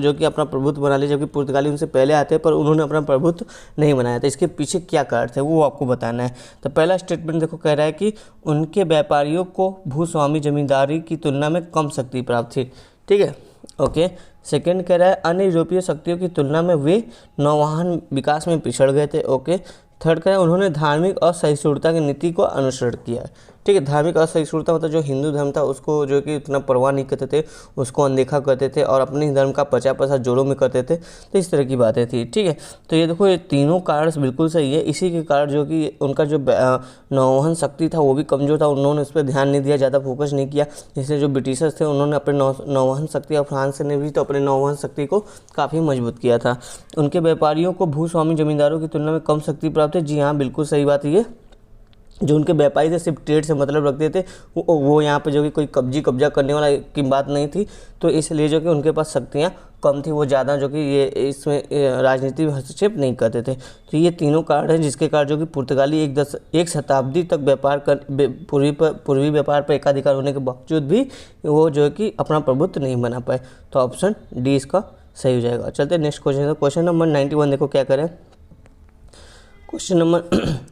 जो कि अपना प्रभुत्व बना लिया, जबकि पुर्तगाली उनसे पहले आते, पर उन्होंने अपना प्रभुत्व नहीं बनाया था। इसके पीछे क्या कारण थे वो आपको बताना है। तो पहला स्टेटमेंट देखो कह रहा है कि उनके व्यापारियों को भूस्वामी जमींदारी की तुलना में कम शक्ति प्राप्त थी। ठीक है, ओके। सेकेंड कह रहा है अन्य यूरोपीय शक्तियों की तुलना में वे नौवहन विकास में पिछड़ गए थे। ओके। थर्ड कह रहा है उन्होंने धार्मिक असहिष्णुता की नीति को अनुसरण किया। ठीक है, धार्मिक असहिष्णुता मतलब जो हिंदू धर्म था उसको जो कि इतना परवाह नहीं करते थे, उसको अनदेखा करते थे और अपने ही धर्म का प्रचार जोरों में करते थे। तो इस तरह की बातें थी। ठीक है, तो ये देखो ये तीनों कारण बिल्कुल सही है। इसी के कारण जो कि उनका जो नौवहन शक्ति था वो भी कमज़ोर था, उन्होंने उस पर ध्यान नहीं दिया, ज़्यादा फोकस नहीं किया। इसलिए जो ब्रिटिशर्स थे उन्होंने अपने नौवहन शक्ति, और फ्रांस ने भी तो अपने नौवहन शक्ति को काफ़ी मजबूत किया था। उनके व्यापारियों को भूस्वामी जमींदारों की तुलना में कम शक्ति प्राप्त है। जी हाँ, बिल्कुल सही बात है। ये जो उनके व्यापारी थे सिर्फ ट्रेड से मतलब रखते थे, वो यहाँ पे जो कि कोई कब्जा करने वाला की बात नहीं थी, तो इसलिए जो कि उनके पास शक्तियाँ कम थी, वो ज़्यादा जो कि ये इसमें राजनीति में हस्तक्षेप नहीं करते थे। तो ये तीनों कारण हैं जिसके कारण जो कि पुर्तगाली एक शताब्दी तक व्यापार कर पूर्वी व्यापार पर एकाधिकार होने के बावजूद भी वो जो है कि अपना प्रभुत्व नहीं बना पाए। तो ऑप्शन डी इसका सही हो जाएगा। चलते नेक्स्ट क्वेश्चन। क्वेश्चन नंबर 91 देखो क्या करें। क्वेश्चन नंबर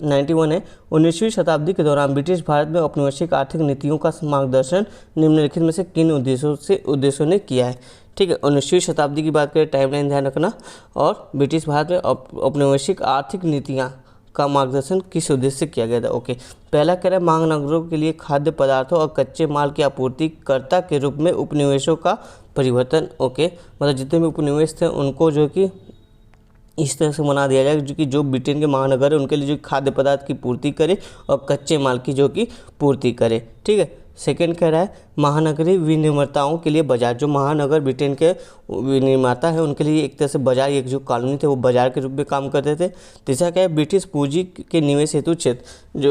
91 है, 19वीं शताब्दी के दौरान ब्रिटिश भारत में औपनिवेशिक आर्थिक नीतियों का मार्गदर्शन निम्नलिखित में से किन उद्देश्यों ने किया है। ठीक है, 19वीं शताब्दी की बात करें, टाइमलाइन ध्यान रखना, और ब्रिटिश भारत में औपनिवेशिक आर्थिक नीतियाँ का मार्गदर्शन किस उद्देश्य से किया गया था। ओके, पहला कह रहा है महानगरों के लिए खाद्य पदार्थों और कच्चे माल की आपूर्तिकर्ता के रूप में उपनिवेशों का परिवर्तन। ओके, मतलब जितने भी उपनिवेश थे उनको जो कि इस तरह से बना दिया जाए कि जो ब्रिटेन के महानगर है उनके लिए जो खाद्य पदार्थ की पूर्ति करे और कच्चे माल की जो कि पूर्ति करे। ठीक है, सेकंड कह रहा है महानगरीय विनिर्माताओं के लिए बाजार, जो महानगर ब्रिटेन के विनिर्माता है उनके लिए एक तरह से बाजार, एक जो कॉलोनी थे वो बाजार के रूप में काम करते थे। तीसरा क्या है, ब्रिटिश पूंजी के निवेश हेतु क्षेत्र,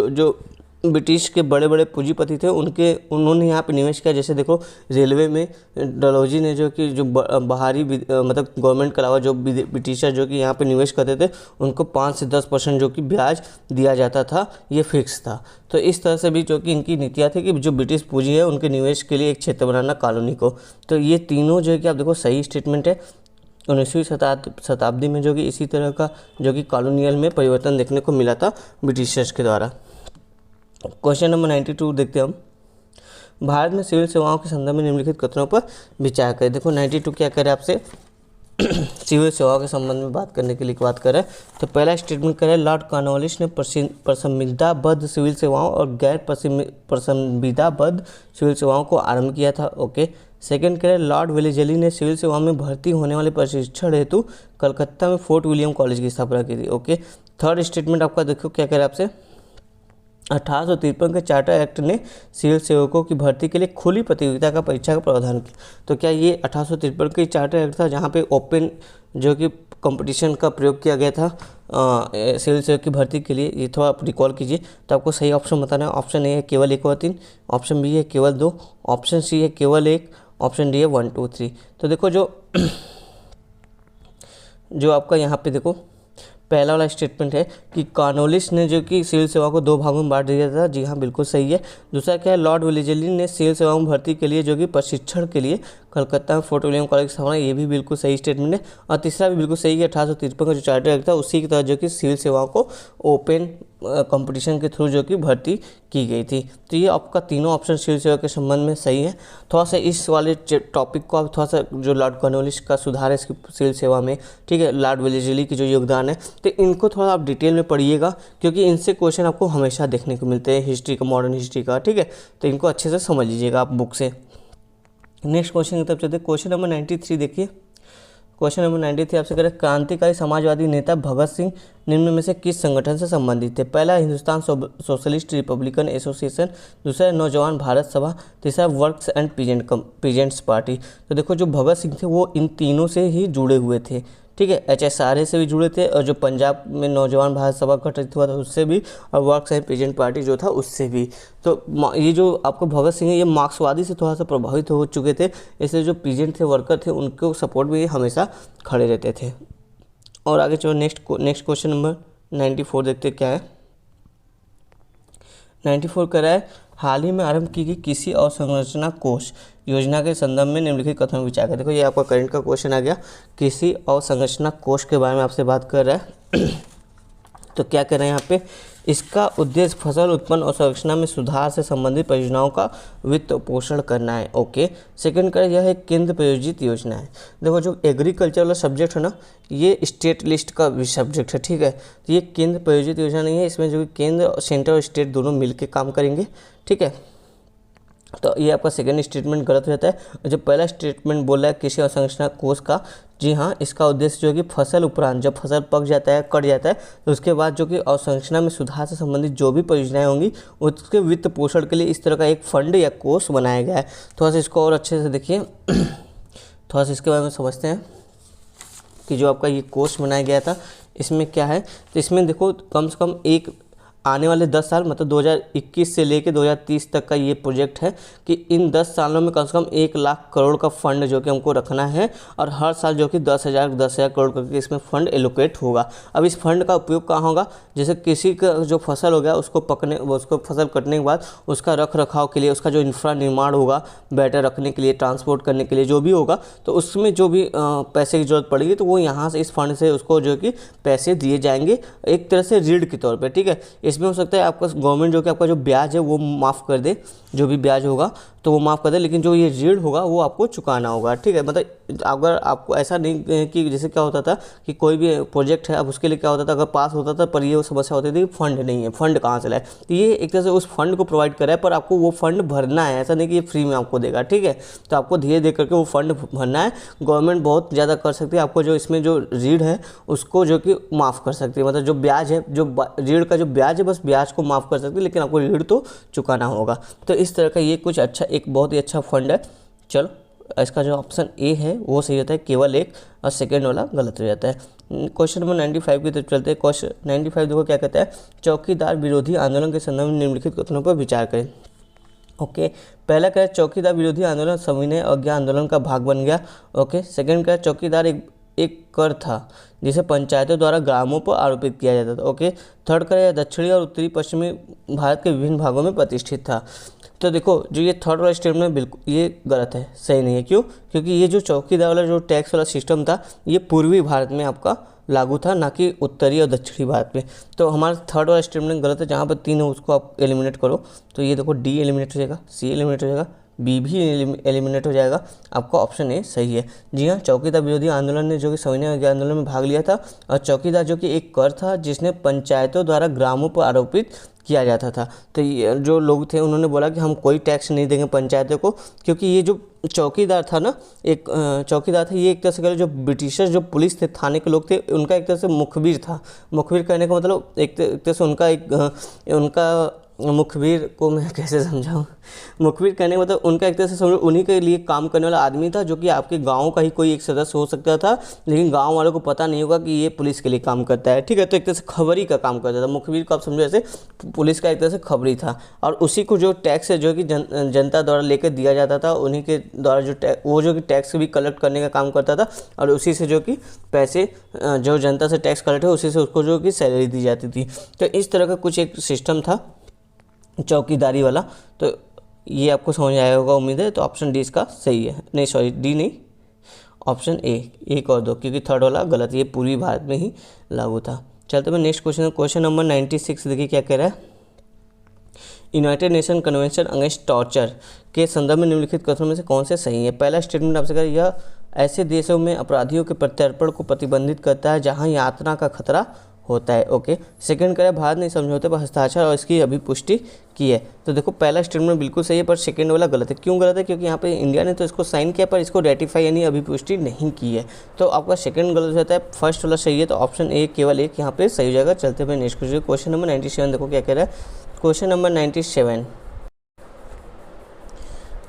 जो ब्रिटिश के बड़े बड़े पूंजीपति थे उन्होंने यहाँ पे निवेश किया। जैसे देखो रेलवे में डलहौजी ने जो कि जो बाहरी मतलब गवर्नमेंट के अलावा जो ब्रिटिशर जो कि यहाँ पे निवेश करते थे उनको 5 से 10% जो कि ब्याज दिया जाता था, ये फिक्स था। तो इस तरह से भी जो कि इनकी नीतियाँ थी कि जो ब्रिटिश पूंजी है उनके निवेश के लिए एक क्षेत्र बनाना कॉलोनी को। तो ये तीनों जो है कि आप देखो सही स्टेटमेंट है। 19वीं शताब्दी में जो कि इसी तरह का जो कि कॉलोनियल में परिवर्तन देखने को मिला था ब्रिटिशर्स के द्वारा। क्वेश्चन नंबर 92 देखते हैं हम, भारत में सिविल सेवाओं के संदर्भ में निम्नलिखित कथनों पर विचार करें। देखो 92 क्या करे आपसे सिविल सेवाओं के संबंध में बात करने के लिए बात कर रहा है। तो पहला स्टेटमेंट कर रहा है, लॉर्ड कॉर्नवालिस ने पसंदीदाबद्ध सिविल सेवाओं और गैर पसंदीदाबद्ध सिविल सेवाओं को आरंभ किया था। ओके, सेकंड कह रहे हैं, लॉर्ड वेलेजली ने सिविल सेवाओं में भर्ती होने वाले प्रशिक्षण हेतु कलकत्ता में फोर्ट विलियम कॉलेज की स्थापना की थी। ओके, थर्ड स्टेटमेंट आपका देखो क्या कह रहा है आपसे, 1853 के चार्टर एक्ट ने सिविल सेवकों की भर्ती के लिए खुली प्रतियोगिता का परीक्षा का प्रावधान किया। तो क्या ये 1853 के चार्टर एक्ट था जहाँ पे ओपन जो कि कंपटीशन का प्रयोग किया गया था सिविल सेवक की भर्ती के लिए? ये थोड़ा आप रिकॉल कीजिए। तो आपको सही ऑप्शन बताना है। ऑप्शन ए है केवल 1 और 3, ऑप्शन बी है केवल 2, ऑप्शन सी है केवल 1, ऑप्शन डी है 1, 2, 3। तो देखो जो आपका यहाँ पे देखो पहला वाला स्टेटमेंट है कि कॉर्नवालिस ने जो कि सिविल सेवा को 2 भागों में बांट दिया था। जी हाँ, बिल्कुल सही है। दूसरा क्या है, लॉर्ड वेलेजली ने सिविल सेवाओं में भर्ती के लिए जो कि प्रशिक्षण के लिए कलकत्ता में फोर्ट विलियम कॉलेज की स्थापना, ये भी बिल्कुल सही स्टेटमेंट है। और तीसरा भी बिल्कुल सही है, 1853 का जो चार्टर एक्ट था उसी की तहत जो कि सिविल सेवाओं को ओपन कंपटीशन के थ्रू जो कि भर्ती की गई थी। तो ये आपका तीनों ऑप्शन सिविल सेवा के संबंध में सही है। थोड़ा सा इस वाले टॉपिक को आप थोड़ा सा जो लॉर्ड कॉर्नवालिस का सुधार है इसकी सिविल सेवा में, ठीक है, लॉर्ड वेलेजली की जो योगदान है, तो इनको थोड़ा आप डिटेल में पढ़िएगा क्योंकि इनसे क्वेश्चन आपको हमेशा देखने को मिलते हैं हिस्ट्री का, मॉडर्न हिस्ट्री का। ठीक है, तो इनको अच्छे से समझ लीजिएगा आप बुक से। नेक्स्ट क्वेश्चन की तरफ चलते हैं। क्वेश्चन नंबर 93 देखिए। क्वेश्चन नंबर 93 आपसे कह रहे हैं, क्रांतिकारी समाजवादी नेता भगत सिंह निम्न में से किस संगठन से संबंधित थे? पहला हिंदुस्तान सोशलिस्ट रिपब्लिकन एसोसिएशन, दूसरा नौजवान भारत सभा, तीसरा वर्क्स एंड पीजेंट्स पार्टी। तो देखो जो भगत सिंह थे वो इन तीनों से ही जुड़े हुए थे। ठीक है, HSRA से भी जुड़े थे और जो पंजाब में नौजवान भारत सभा गठित हुआ था उससे भी, और वर्क्स एंड पीजेंट पार्टी जो था उससे भी। तो ये जो आपको भगत सिंह है ये मार्क्सवादी से थोड़ा सा प्रभावित हो चुके थे, इसलिए जो पीजेंट थे, वर्कर थे, उनको सपोर्ट में ये हमेशा खड़े रहते थे। और आगे चलो नेक्स्ट क्वेश्चन नंबर 94 देखते क्या है। 94 कह रहा है, हाल ही में आरंभ की गई कृषि अवसंरचना कोष योजना के संदर्भ में निम्नलिखित कथन विचार करें। देखो ये आपका करंट का क्वेश्चन आ गया, कृषि अवसंरचना कोष के बारे में आपसे बात कर रहा है। तो क्या कह रहे हैं यहाँ पे, इसका उद्देश्य फसल उत्पन्न और संरचना में सुधार से संबंधित परियोजनाओं का वित्त पोषण करना है। ओके, सेकंड कर यह एक केंद्र प्रायोजित योजना है। देखो जो एग्रीकल्चर वाला सब्जेक्ट है ना, ये स्टेट लिस्ट का भी सब्जेक्ट है। ठीक है, तो ये केंद्र प्रायोजित योजना नहीं है, इसमें जो केंद्र, सेंटर और स्टेट दोनों मिलकर काम करेंगे। ठीक है, तो ये आपका सेकंड स्टेटमेंट गलत हो जाता है। जो पहला स्टेटमेंट बोला है कृषि अवसंरचना कोष का, जी हाँ, इसका उद्देश्य जो है कि फसल उपरांत जब फसल पक जाता है, कट जाता है, तो उसके बाद जो कि अवसंरचना में सुधार से संबंधित जो भी परियोजनाएं होंगी उसके वित्त पोषण के लिए इस तरह का एक फंड या कोष बनाया गया है। थोड़ा सा इसको और अच्छे से देखिए, थोड़ा सा इसके बारे में समझते हैं कि जो आपका ये कोष बनाया गया था इसमें क्या है। तो इसमें देखो कम से कम एक आने वाले 10 साल मतलब 2021 से लेकर 2030 तक का ये प्रोजेक्ट है कि इन 10 सालों में कम से कम 1 लाख करोड़ का फंड जो कि हमको रखना है और हर साल जो कि 10,000 करोड़ करके इसमें फंड एलोकेट होगा। अब इस फंड का उपयोग कहाँ होगा, जैसे किसी का जो फसल हो गया उसको फसल कटने के बाद उसका रख रखाव के लिए, उसका जो इंफ्रा निर्माण होगा बेटर रखने के लिए, ट्रांसपोर्ट करने के लिए जो भी होगा, तो उसमें जो भी पैसे की जरूरत पड़ेगी तो वो यहाँ से इस फंड से उसको जो कि पैसे दिए जाएंगे एक तरह से ऋण के तौर पे, ठीक है। इसमें हो सकता है आपका गवर्नमेंट जो कि आपका जो ब्याज है वो माफ़ कर दे, जो भी ब्याज होगा तो वो माफ़ कर दे, लेकिन जो ये ऋण होगा वो आपको चुकाना होगा, ठीक है। मतलब अगर आपको ऐसा नहीं कि जैसे क्या होता था कि कोई भी प्रोजेक्ट है, अब उसके लिए क्या होता था, अगर पास होता था पर ये समस्या होती थी फंड नहीं है, फंड कहाँ से लाए, तो ये एक तरह से उस फंड को प्रोवाइड कर रहा है, पर आपको वो फंड भरना है, ऐसा नहीं कि ये फ्री में आपको देगा, ठीक है। तो आपको धीरे धीरे करके वो फंड भरना है। गवर्नमेंट बहुत ज़्यादा कर सकती है, आपको जो इसमें जो ऋण है उसको जो कि माफ़ कर सकती है, मतलब जो ब्याज है, जो ऋण का जो ब्याज है बस ब्याज को माफ़ कर सकती है, लेकिन आपको ऋण तो चुकाना होगा। तो इस तरह का ये कुछ अच्छा, एक बहुत ही अच्छा फंड है। चलो इसका जो ऑप्शन ए है वो सही होता है, केवल एक, और सेकेंड वाला गलत हो जाता है। क्वेश्चन नंबर 95 की तरफ चलते हैं। क्वेश्चन 95 देखो क्या कहता है, चौकीदार विरोधी आंदोलन के संदर्भ में निम्नलिखित कथनों पर विचार करें। ओके, पहला क्या है, चौकीदार विरोधी आंदोलन सविनय अवज्ञा आंदोलन का भाग बन गया। ओके, सेकंड क्या है, चौकीदार एक कर था जिसे पंचायतों द्वारा ग्रामों पर आरोपित किया जाता था। ओके, थर्ड का है, दक्षिणी और उत्तरी पश्चिमी भारत के विभिन्न भागों में प्रतिष्ठित था। तो देखो जो ये थर्ड वाला स्टेटमेंट बिल्कुल ये गलत है, सही नहीं है। क्यों? क्योंकि ये जो चौकीदार वाला जो टैक्स वाला सिस्टम था ये पूर्वी भारत में आपका लागू था, ना कि उत्तरी और दक्षिणी भारत में। तो हमारा थर्ड वाला स्टेटमेंट गलत है, जहाँ पर 3 है उसको आप एलिमिनेट करो, तो ये देखो डी एलिमिनेट हो जाएगा, सी एलिमिनेट हो जाएगा, बी भी एलिमिनेट हो जाएगा, आपका ऑप्शन ए सही है। जी हाँ, चौकीदार विरोधी आंदोलन ने जो कि सविनय आंदोलन में भाग लिया था, और चौकीदार जो कि एक कर था जिसने पंचायतों द्वारा ग्रामों पर आरोपित किया जाता था। तो ये जो लोग थे उन्होंने बोला कि हम कोई टैक्स नहीं देंगे पंचायतों को, क्योंकि ये जो चौकीदार था ना, एक चौकीदार था, ये एक तरह से जो ब्रिटिशर्स जो पुलिस थे, थाने के लोग थे, उनका एक तरह से मुखबिर था। मुखबिर कहने का मतलब एक तरह से उनका मुखबिर को मैं कैसे समझाऊँ, मुखबिर कहने का मतलब उनका एक तरह से समझो उन्हीं के लिए काम करने वाला आदमी था, जो कि आपके गांव का ही कोई एक सदस्य हो सकता था, लेकिन गांव वालों को पता नहीं होगा कि ये पुलिस के लिए काम करता है, ठीक है। तो एक तरह से खबरी का काम करता था, मुखबिर को आप समझो ऐसे पुलिस का एक तरह से खबरी था, और उसी को जो टैक्स है जो कि जनता द्वारा लेकर दिया जाता था, उन्हीं के द्वारा वो जो कि टैक्स भी कलेक्ट करने का काम करता था, और उसी से जो कि पैसे जो जनता से टैक्स कलेक्ट है उसी से उसको जो कि सैलरी दी जाती थी। तो इस तरह का कुछ एक सिस्टम था चौकीदारी वाला। तो ये आपको समझ आया होगा उम्मीद है। तो ऑप्शन डी इसका सही है, नहीं सॉरी डी नहीं, ऑप्शन ए, 1 और 2, क्योंकि थर्ड वाला गलत, ये पूर्वी भारत में ही लागू था। चलते मैं नेक्स्ट क्वेश्चन नंबर 96 देखिए क्या कह रहा है, United nation convention against torture के संदर्भ में निम्नलिखित कथनों में से कौन से सही है। पहला स्टेटमेंट आपसे कह रहा है, यह ऐसे देशों में अपराधियों के प्रत्यर्पण को प्रतिबंधित करता है जहाँ यातना का खतरा होता है। ओके, सेकंड करें, भारत ने समझौते पर हस्ताक्षर और इसकी अभी पुष्टि की है। तो देखो पहला स्टेटमेंट बिल्कुल सही है, पर सेकंड वाला गलत है। क्यों गलत है? क्योंकि यहाँ पे इंडिया ने तो इसको साइन किया पर इसको रेटिफाई यानी अभी पुष्टि नहीं की है। तो आपका सेकंड गलत हो जाता है, फर्स्ट वाला सही है। तो ऑप्शन ए केवल एक यहाँ पे सही हो जाएगा। चलते हुए नेक्स्ट क्वेश्चन नंबर 97 देखो क्या कह रहा है। क्वेश्चन नंबर 97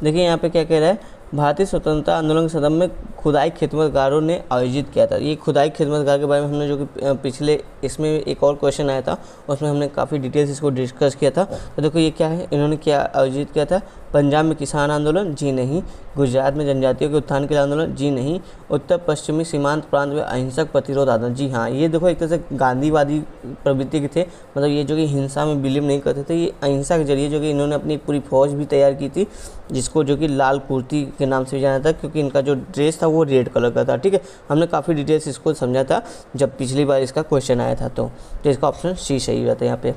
देखिए यहाँ पे क्या कह रहा है, भारतीय स्वतंत्रता आंदोलन के संदर्भ में खुदाई खिदमतगारों ने आयोजित किया था। ये खुदाई खिदमतगार के बारे में हमने जो कि पिछले इसमें एक और क्वेश्चन आया था उसमें हमने काफ़ी डिटेल्स इसको डिस्कस किया था। तो देखो ये क्या है, इन्होंने क्या आयोजित किया था। पंजाब में किसान आंदोलन, जी नहीं। गुजरात में जनजातियों के उत्थान के लिए आंदोलन, जी नहीं। उत्तर पश्चिमी सीमांत प्रांत में अहिंसक प्रतिरोध आंदोलन, जी हाँ। ये देखो एक तरह से गांधीवादी प्रवृत्ति के थे, मतलब ये जो कि हिंसा में बिलीव नहीं करते थे, ये अहिंसा के जरिए जो कि इन्होंने अपनी पूरी फौज भी तैयार की थी, जिसको जो कि लाल कुर्ती के नाम से जाना था, क्योंकि इनका जो ड्रेस था वो रेड कलर का था। ठीक है, हमने काफ़ी डिटेल्स इसको समझा था जब पिछली बार इसका क्वेश्चन आया था। तो इसका ऑप्शन सी सही रहता है यहाँ पे।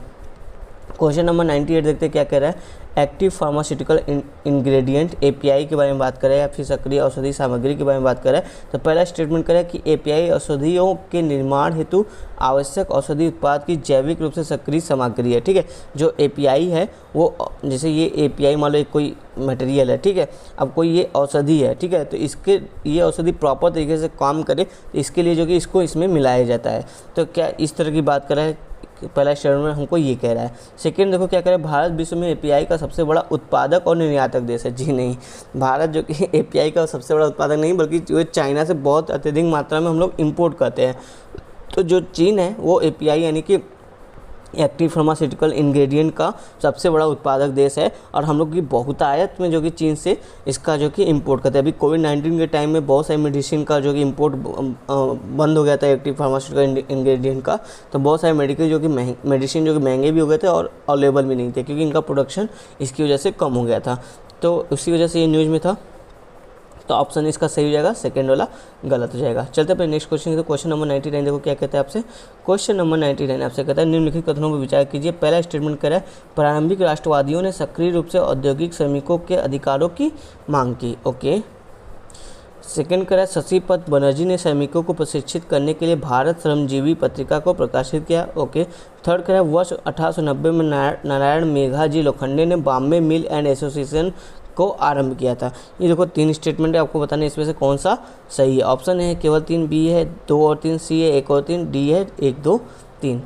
क्वेश्चन नंबर 98 देखते हैं क्या कह रहा है। एक्टिव फार्मास्यूटिकल इंग्रेडिएंट एपीआई के बारे में बात करें या फिर सक्रिय औषधि सामग्री के बारे में बात करें। तो पहला स्टेटमेंट करें कि एपीआई औषधियों के निर्माण हेतु आवश्यक औषधि उत्पाद की जैविक रूप से सक्रिय सामग्री है। ठीक है, जो एपीआई है वो, जैसे ये एपीआई मान लो एक कोई मटेरियल है, ठीक है, अब कोई ये औषधि है, ठीक है, तो इसके ये औषधि प्रॉपर तरीके से काम करे इसके लिए जो कि इसको इसमें मिलाया जाता है। तो क्या इस तरह की बात करें, पहला स्टेटमेंट हमको ये कह रहा है। सेकंड देखो क्या कह रहा है, भारत विश्व में एपीआई का सबसे बड़ा उत्पादक और निर्यातक देश है, जी नहीं। भारत जो कि एपीआई का सबसे बड़ा उत्पादक नहीं, बल्कि जो चाइना से बहुत अत्यधिक मात्रा में हम लोग इंपोर्ट करते हैं। तो जो चीन है वो एपीआई यानी कि एक्टिव फार्मास्यूटिकल इंग्रेडिएंट का सबसे बड़ा उत्पादक देश है और हम लोग की बहुतायत में जो कि चीन से इसका जो कि इंपोर्ट करते हैं। अभी कोविड-19 के टाइम में बहुत सारी मेडिसिन का जो कि इंपोर्ट बंद हो गया था एक्टिव फार्मास्यूटिकल इंग्रेडिएंट का, तो बहुत सारे मेडिकल जो कि मेडिसिन जो कि महंगे भी हो गए थे और अवेलेबल भी नहीं थे क्योंकि इनका प्रोडक्शन इसकी वजह से कम हो गया था, तो उसी वजह से ये न्यूज़ में था। तो ऑप्शन इसका सही हो जाएगा, सेकेंड वाला गलत हो जाएगा। चलते अपने नेक्स्ट क्वेश्चन की। तो क्वेश्चन नंबर 99 देखो क्या कहता है आपसे। क्वेश्चन नंबर 99 आपसे कहता है निम्नलिखित कथनों पर विचार कीजिए। पहला स्टेटमेंट कह रहा है प्रारंभिक राष्ट्रवादियों ने सक्रिय रूप से औद्योगिक श्रमिकों के अधिकारों की मांग की। ओके। सेकेंड कह रहा है शशिपद बनर्जी ने श्रमिकों को प्रशिक्षित करने के लिए भारत श्रमजीवी पत्रिका को प्रकाशित किया। ओके। थर्ड कह रहा है वर्ष 1890 में नारायण मेघाजी लोखंडे ने बॉम्बे मिल एंड एसोसिएशन को आरंभ किया था। ये देखो 3 स्टेटमेंट है, आपको बताना है इसमें से कौन सा सही है। ऑप्शन है केवल 3, बी है 2 और 3, सी है 1 और 3, डी है 1 2 3।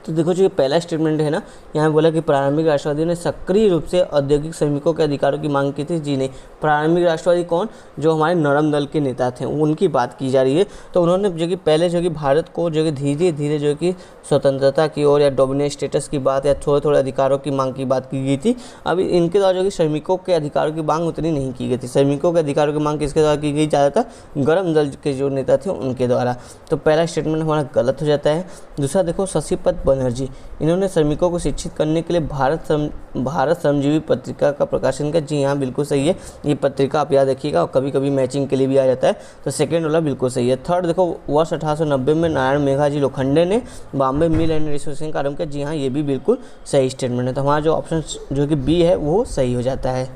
तो देखो जो पहला स्टेटमेंट है ना, यहाँ बोला कि प्रारंभिक राष्ट्रवादियों ने सक्रिय रूप से औद्योगिक श्रमिकों के अधिकारों की मांग की थी। जी नहीं, प्रारंभिक राष्ट्रवादी कौन, जो हमारे नरम दल के नेता थे उनकी बात की जा रही है। तो उन्होंने जो कि पहले जो कि भारत को जो कि धीरे धीरे जो कि स्वतंत्रता की ओर या डोमिनेट स्टेटस की बात या थोड़े थोड़े अधिकारों की मांग की बात की गई थी। अभी इनके द्वारा जो कि श्रमिकों के अधिकारों की मांग उतनी नहीं की गई थी। श्रमिकों के अधिकारों की मांग किसके द्वारा की गई, ज़्यादातर गर्म दल के जो नेता थे उनके द्वारा। तो पहला स्टेटमेंट हमारा गलत हो जाता है। दूसरा देखो शशिपद बनर्जी, इन्होंने श्रमिकों को शिक्षित करने के लिए भारत श्रमजीवी पत्रिका का प्रकाशन किया। जी हाँ, बिल्कुल सही है। ये पत्रिका आप याद रखिएगा और कभी कभी मैचिंग के लिए भी आ जाता है, तो सेकेंड वाला बिल्कुल सही है। थर्ड देखो वर्ष 1890 में नारायण मेघाजी लोखंडे ने बॉम्बे मिल एंड एसोसिएशन का आरंभ किया। जी हाँ, ये भी बिल्कुल सही स्टेटमेंट है। तो हमारा जो ऑप्शन जो कि बी है वो सही हो जाता है।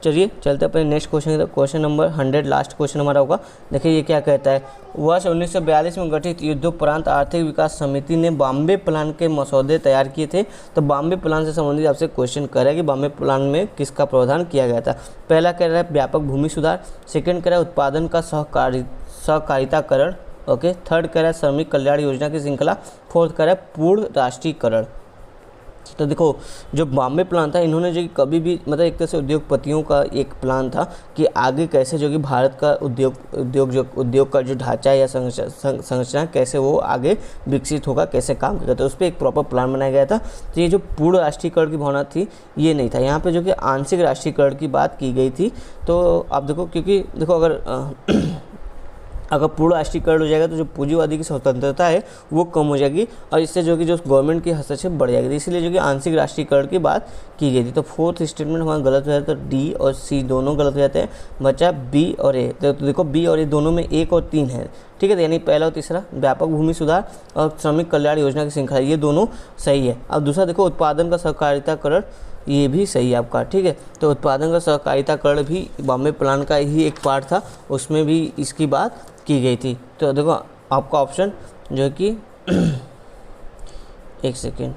चलिए चलते अपने नेक्स्ट क्वेश्चन की। क्वेश्चन नंबर 100 लास्ट क्वेश्चन हमारा होगा। देखिए ये क्या कहता है। वर्ष 1942 में गठित युद्धोपरांत आर्थिक विकास समिति ने बॉम्बे प्लान के मसौदे तैयार किए थे। तो बॉम्बे प्लान से संबंधित आपसे क्वेश्चन कर रहा है कि बॉम्बे प्लान में किसका प्रावधान किया गया था। पहला कह रहा है व्यापक भूमि सुधार, सेकेंड कह रहा है उत्पादन का सहकारिताकरण। ओके। थर्ड कह रहा है श्रमिक कल्याण योजना की श्रृंखला। फोर्थ कह रहा है पूर्ण राष्ट्रीयकरण। तो देखो जो बॉम्बे प्लान था, इन्होंने जो कभी भी मतलब एक तरह से उद्योगपतियों का एक प्लान था कि आगे कैसे जो कि भारत का उद्योग का जो ढांचा है या संरचना कैसे वो आगे विकसित होगा, कैसे काम करेगा, तो उस पर एक प्रॉपर प्लान बनाया गया था। तो ये जो पूर्ण राष्ट्रीयकरण की भावना थी ये नहीं था, यहाँ पे जो कि आंशिक राष्ट्रीयकरण की बात की गई थी। तो आप देखो क्योंकि देखो अगर पूर्ण राष्ट्रीयकरण हो जाएगा तो जो पूंजीवादी की स्वतंत्रता है वो कम हो जाएगी और इससे जो कि जो गवर्नमेंट की हस्तक्षेप बढ़ जाएगी, इसलिए जो कि आंशिक राष्ट्रीयकरण की बात की गई थी। तो फोर्थ स्टेटमेंट हमारा गलत हो जाता है। तो डी और सी दोनों गलत हो जाते हैं, बचा बी और ए। तो देखो बी और ए दोनों में 1 और 3 है, ठीक है। तो यानी पहला और तीसरा व्यापक भूमि सुधार और श्रमिक कल्याण योजना की श्रृंखला, ये दोनों सही है। अब दूसरा देखो उत्पादन का सहकारिताकरण, ये भी सही है आपका, ठीक है। तो उत्पादन का सहकारिताकरण भी बॉम्बे प्लान का ही एक पार्ट था, उसमें भी इसकी बात की गई थी। तो देखो आपका ऑप्शन जो है कि एक सेकेंड,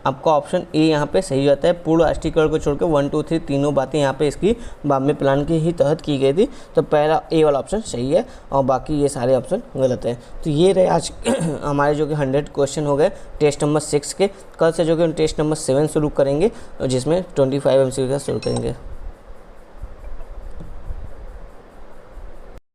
आपका ऑप्शन ए यहाँ पे सही जाता है। पूर्ण राष्ट्रीयकरण को छोड़कर 1 2 3 तीनों बातें यहाँ पे इसकी बॉम्बे प्लान के ही तहत की गई थी। तो पहला ए वाला ऑप्शन सही है और बाकी ये सारे ऑप्शन गलत हैं। तो ये रहे आज हमारे जो कि 100 क्वेश्चन हो गए टेस्ट नंबर 6 के। कल से जो कि टेस्ट नंबर 7 शुरू करेंगे जिसमें 25 MCQ का शुरू करेंगे।